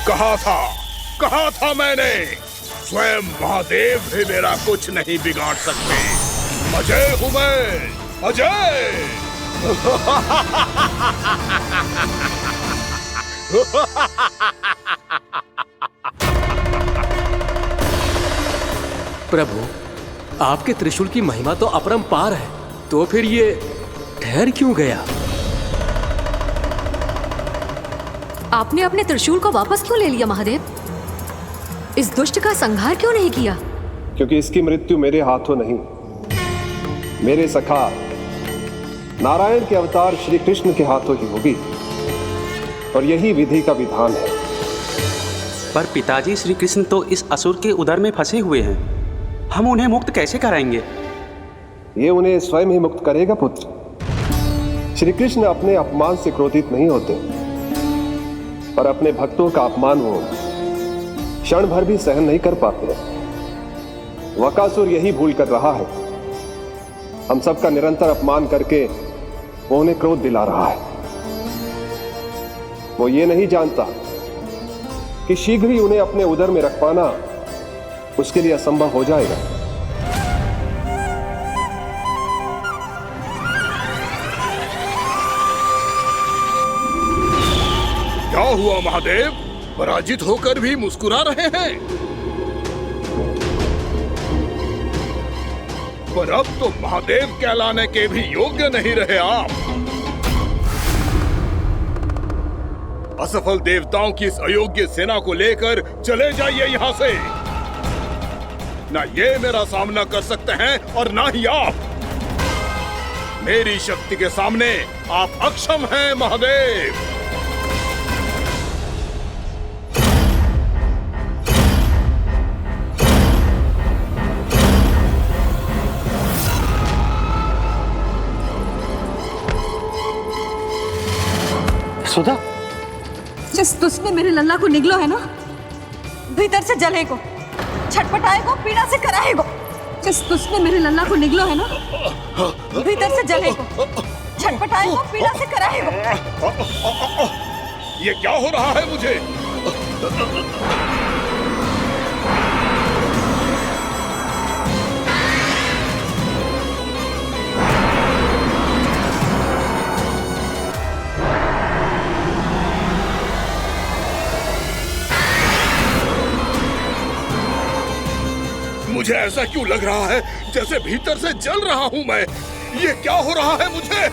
कहा था मैंने, स्वयं महादेव भी मेरा कुछ नहीं बिगाड़ सकते। अजय हूं मैं, अजय। प्रभु, आपके त्रिशूल की महिमा तो अपरंपार है, तो फिर ये ठहर क्यों गया? आपने अपने त्रिशूल को वापस क्यों ले लिया महादेव? इस दुष्ट का संहार क्यों नहीं किया? क्योंकि इसकी मृत्यु मेरे हाथों नहीं, मेरे सखा नारायण के अवतार श्री कृष्ण के हाथों ही होगी, और यही विधि का विधान है। पर पिताजी, श्री कृष्ण तो इस असुर के उदर में फंसे हुए हैं, हम उन्हें मुक्त कैसे कराएंगे? ये उन्हें स्वयं ही मुक्त करेगा पुत्र। श्री कृष्ण अपने अपमान से क्रोधित नहीं होते, पर अपने भक्तों का अपमान वो क्षण भर भी सहन नहीं कर पाते। वकासुर यही भूल कर रहा है, हम सबका निरंतर अपमान करके वो उन्हें क्रोध दिला रहा है। वो ये नहीं जानता कि शीघ्र ही उन्हें अपने उदर में रख पाना उसके लिए असंभव हो जाएगा। क्या हुआ महादेव, पराजित होकर भी मुस्कुरा रहे हैं? पर अब तो महादेव कहलाने के भी योग्य नहीं रहे आप। असफल देवताओं की इस अयोग्य सेना को लेकर चले जाइए यहाँ से। ना ये मेरा सामना कर सकते हैं और ना ही आप। मेरी शक्ति के सामने आप अक्षम हैं महादेव। सुधा, जिस दुष्ट ने मेरे लल्ला को निगलो है ना, भीतर से जलेगो, छटपटाएगो, पीड़ा से कराएगो। जिस दुष्ट ने मेरे लल्ला को निगलो है ना, भीतर से जलेगो, छटपटाएगो, पीड़ा से कराएगो। ये क्या हो रहा है मुझे? मुझे ऐसा क्यों लग रहा है जैसे भीतर से जल रहा हूं मैं? ये क्या हो रहा है मुझे?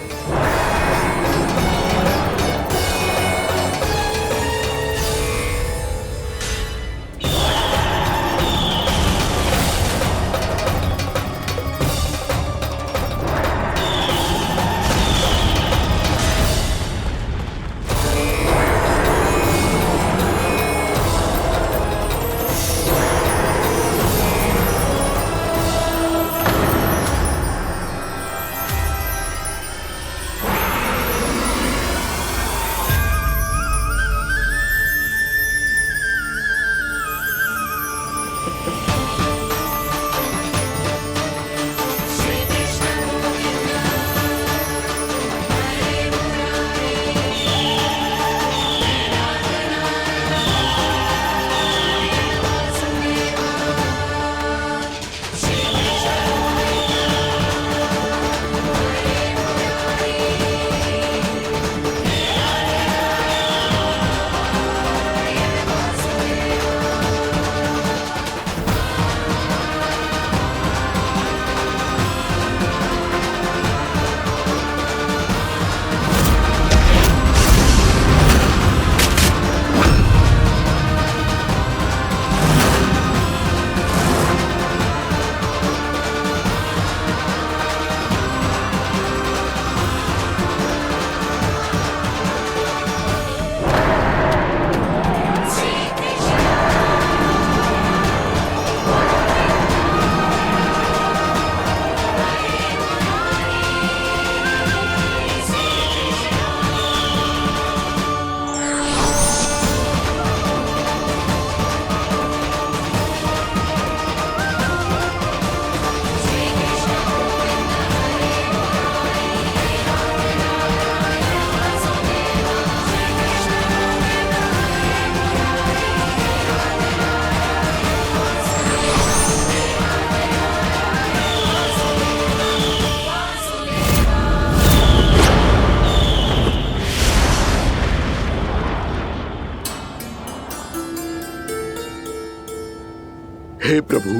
हे प्रभु,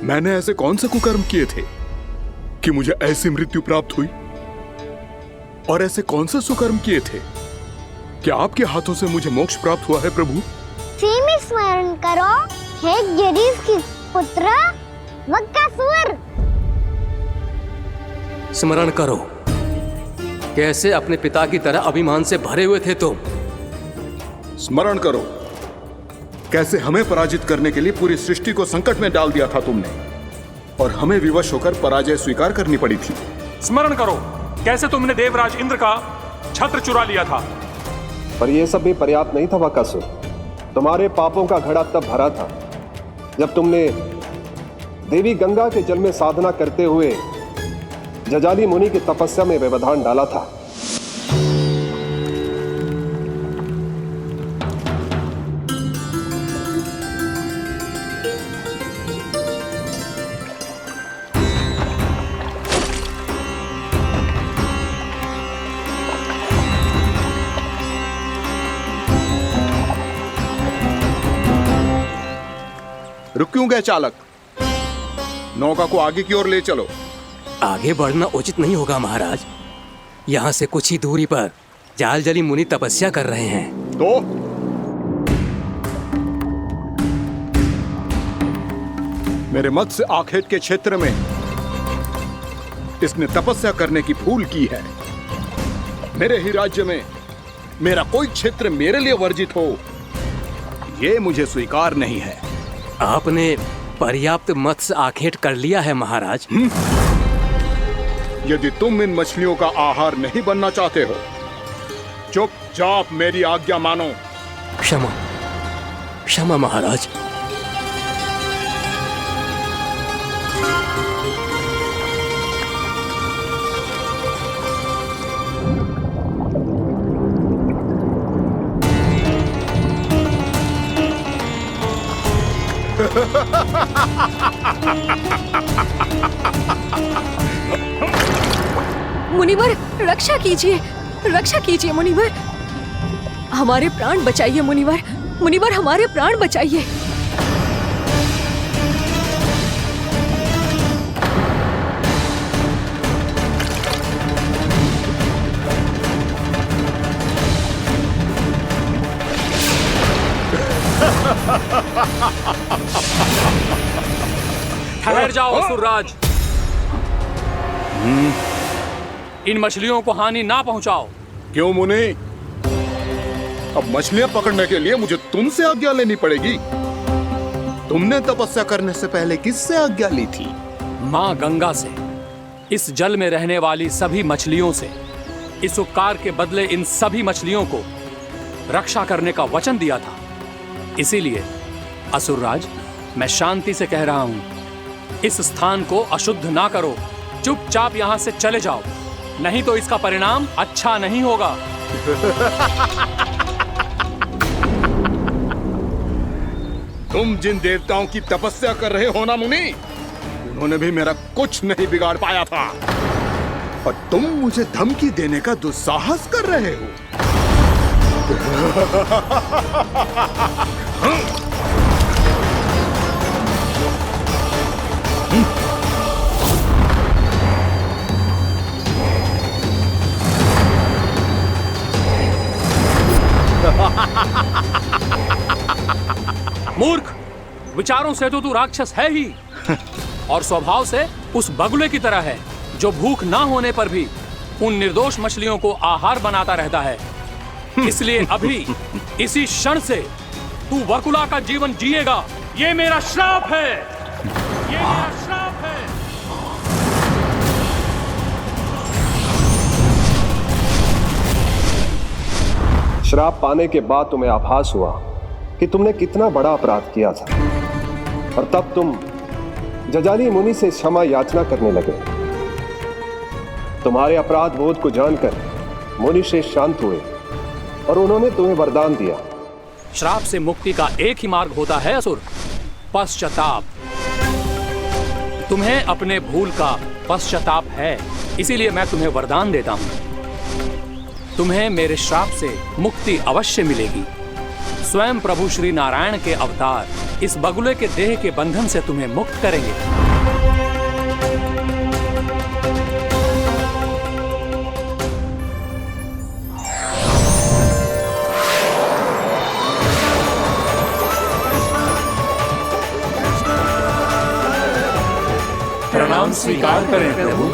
मैंने ऐसे कौन से कुकर्म किए थे कि मुझे ऐसी मृत्यु प्राप्त हुई? और ऐसे कौन से सुकर्म किए थे कि आपके हाथों से मुझे मोक्ष प्राप्त हुआ है प्रभु? में स्मरण करो, हे जरीफ की पुत्र वक्कासुर। स्मरण करो, कैसे अपने पिता की तरह अभिमान से भरे हुए थे तुम। स्मरण करो, कैसे हमें पराजित करने के लिए पूरी सृष्टि को संकट में डाल दिया था तुमने, और हमें विवश होकर पराजय स्वीकार करनी पड़ी थी। स्मरण करो, कैसे तुमने देवराज इंद्र का छत्र चुरा लिया था। पर यह सब भी पर्याप्त नहीं था वक्कासुर। तुम्हारे पापों का घड़ा तब भरा था जब तुमने देवी गंगा के जल में साधना करते हुए जजाली मुनि की तपस्या में व्यवधान डाला था। रुक क्यों गए चालक? नौका को आगे की ओर ले चलो। आगे बढ़ना उचित नहीं होगा महाराज। यहाँ से कुछ ही दूरी पर जालजली मुनि तपस्या कर रहे हैं। तो मेरे मत्स्य आखेट के क्षेत्र में इसने तपस्या करने की भूल की है। मेरे ही राज्य में मेरा कोई क्षेत्र मेरे लिए वर्जित हो, यह मुझे स्वीकार नहीं है। आपने पर्याप्त मत्स्य आखेट कर लिया है महाराज। यदि तुम इन मछलियों का आहार नहीं बनना चाहते हो, चुपचाप मेरी आज्ञा मानो। क्षमा, क्षमा महाराज। मुनिवर, रक्षा कीजिए, रक्षा कीजिए मुनिवर। हमारे प्राण बचाइए मुनिवर, मुनिवर हमारे प्राण बचाइए। ठहर जाओ असुरराज, इन मछलियों को हानि ना पहुंचाओ। क्यों मुनि? अब मछलियां पकड़ने के लिए मुझे तुमसे आज्ञा लेनी पड़ेगी। तुमने तपस्या करने से पहले किससे आज्ञा ली थी? माँ गंगा से, इस जल में रहने वाली सभी मछलियों से। इस उपकार के बदले इन सभी मछलियों को रक्षा करने का वचन दिया था। इसीलिए असुरराज, मैं शांति से कह रहा हूं, इस स्थान को अशुद्ध ना करो। चुपचाप यहां से चले जाओ, नहीं तो इसका परिणाम अच्छा नहीं होगा। तुम जिन देवताओं की तपस्या कर रहे हो ना मुनि, उन्होंने भी मेरा कुछ नहीं बिगाड़ पाया था, और तुम मुझे धमकी देने का दुस्साहस कर रहे हो। मूर्ख, विचारों से तो तू राक्षस है ही, और स्वभाव से उस बगुले की तरह है जो भूख ना होने पर भी उन निर्दोष मछलियों को आहार बनाता रहता है। इसलिए अभी इसी क्षण से तू वकुला का जीवन जिएगा। ये मेरा श्राप है, ये मेरा श्राप है। श्राप पाने के बाद तुम्हें आभास हुआ कि तुमने कितना बड़ा अपराध किया था, और तब तुम जजाली मुनि से क्षमा याचना करने लगे। तुम्हारे अपराध बोध को जानकर मुनि से शांत हुए और उन्होंने तुम्हें वरदान दिया। श्राप से मुक्ति का एक ही मार्ग होता है असुर, पश्चाताप। तुम्हें अपने भूल का पश्चाताप है, इसीलिए मैं तुम्हें वरदान देता हूं। तुम्हें मेरे श्राप से मुक्ति अवश्य मिलेगी। स्वयं प्रभु श्री नारायण के अवतार इस बगुले के देह के बंधन से तुम्हें मुक्त करेंगे। प्रणाम स्वीकार करें प्रभु।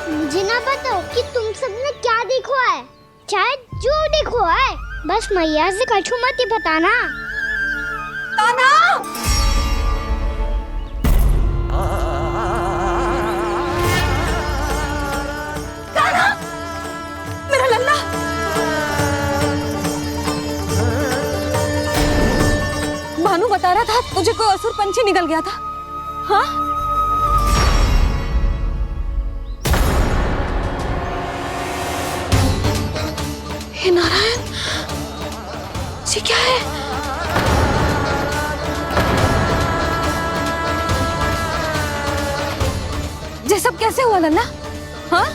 मुझे ना बताओ कि तुम सबने क्या देखा है, चाहे जो देखो है, बस मैया से कछु मत ही बताना। ताना! ताना! मेरा लल्ला! भानु बता रहा था तुझे कोई असुर पंछी निकल गया था। हाँ? हे नारायण, ये क्या है? ये सब कैसे हुआ लल्ला? हाँ?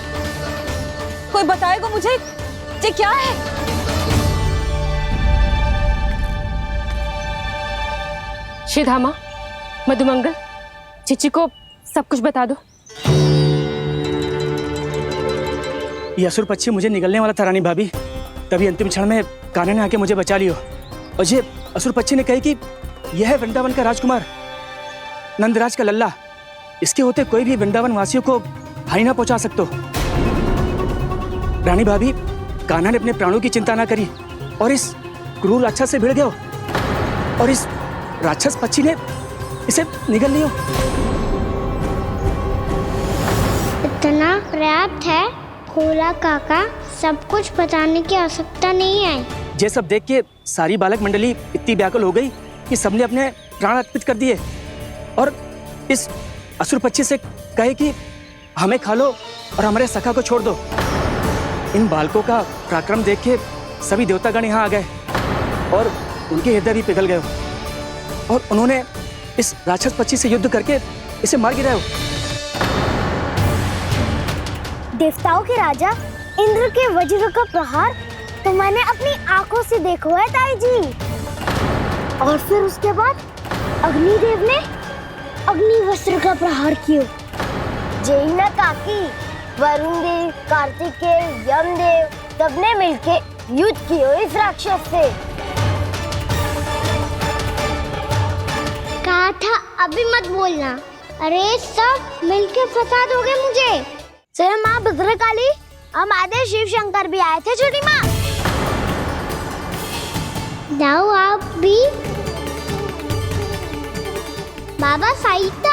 कोई बताएगा मुझे ये क्या है? श्रीधामा, मधुमंगल, चिची को सब कुछ बता दो। ये असुर पक्षी मुझे निगलने वाला था रानी भाभी, तभी अंतिम क्षण में कान्हा ने आके मुझे बचा लियो। और ये असुर पक्षी ने कही कि यह है वृंदावन का राजकुमार, नंदराज का लल्ला। इसके होते कोई भी वृंदावन वासियों को हानि ना पहुंचा सकते। रानी भाभी, कान्हा ने अपने प्राणों की चिंता ना करी और इस क्रूर राक्षस से भिड़ गयो और इस राक्षस पक्षी ने इसे निगल लियो। इतना पर्याप्त है भोला काका, सब कुछ बताने की आवश्यकता नहीं है। ये सब देख के सारी बालक मंडली इतनी व्याकुल हो गई कि सबने अपने प्राण अर्पित कर दिए और इस असुर पक्षी से कहे कि हमें खा लो और हमारे सखा को छोड़ दो। इन बालकों का पराक्रम देख के सभी देवतागण यहाँ आ गए और उनके हृदय भी पिघल गए और उन्होंने इस राक्षस पक्षी से युद्ध करके इसे मार गिराया। देवताओं के राजा इंद्र के वज्र का प्रहार तो मैंने अपनी आंखों से देखा है ताई जी। और फिर उसके बाद अग्निदेव ने अग्निवस्त्र का प्रहार किया। जैना काकी, वरुण देव, कार्तिकेय, यमदेव सबने मिलके युद्ध किया इस राक्षस से। कहा था अभी मत बोलना। अरे सब मिलके फंसा दोगे मुझे। जय माँ भद्रकाली, हमारे शिव शंकर भी आए थे छोटी माँ। जाओ आप भी। बाबा साईता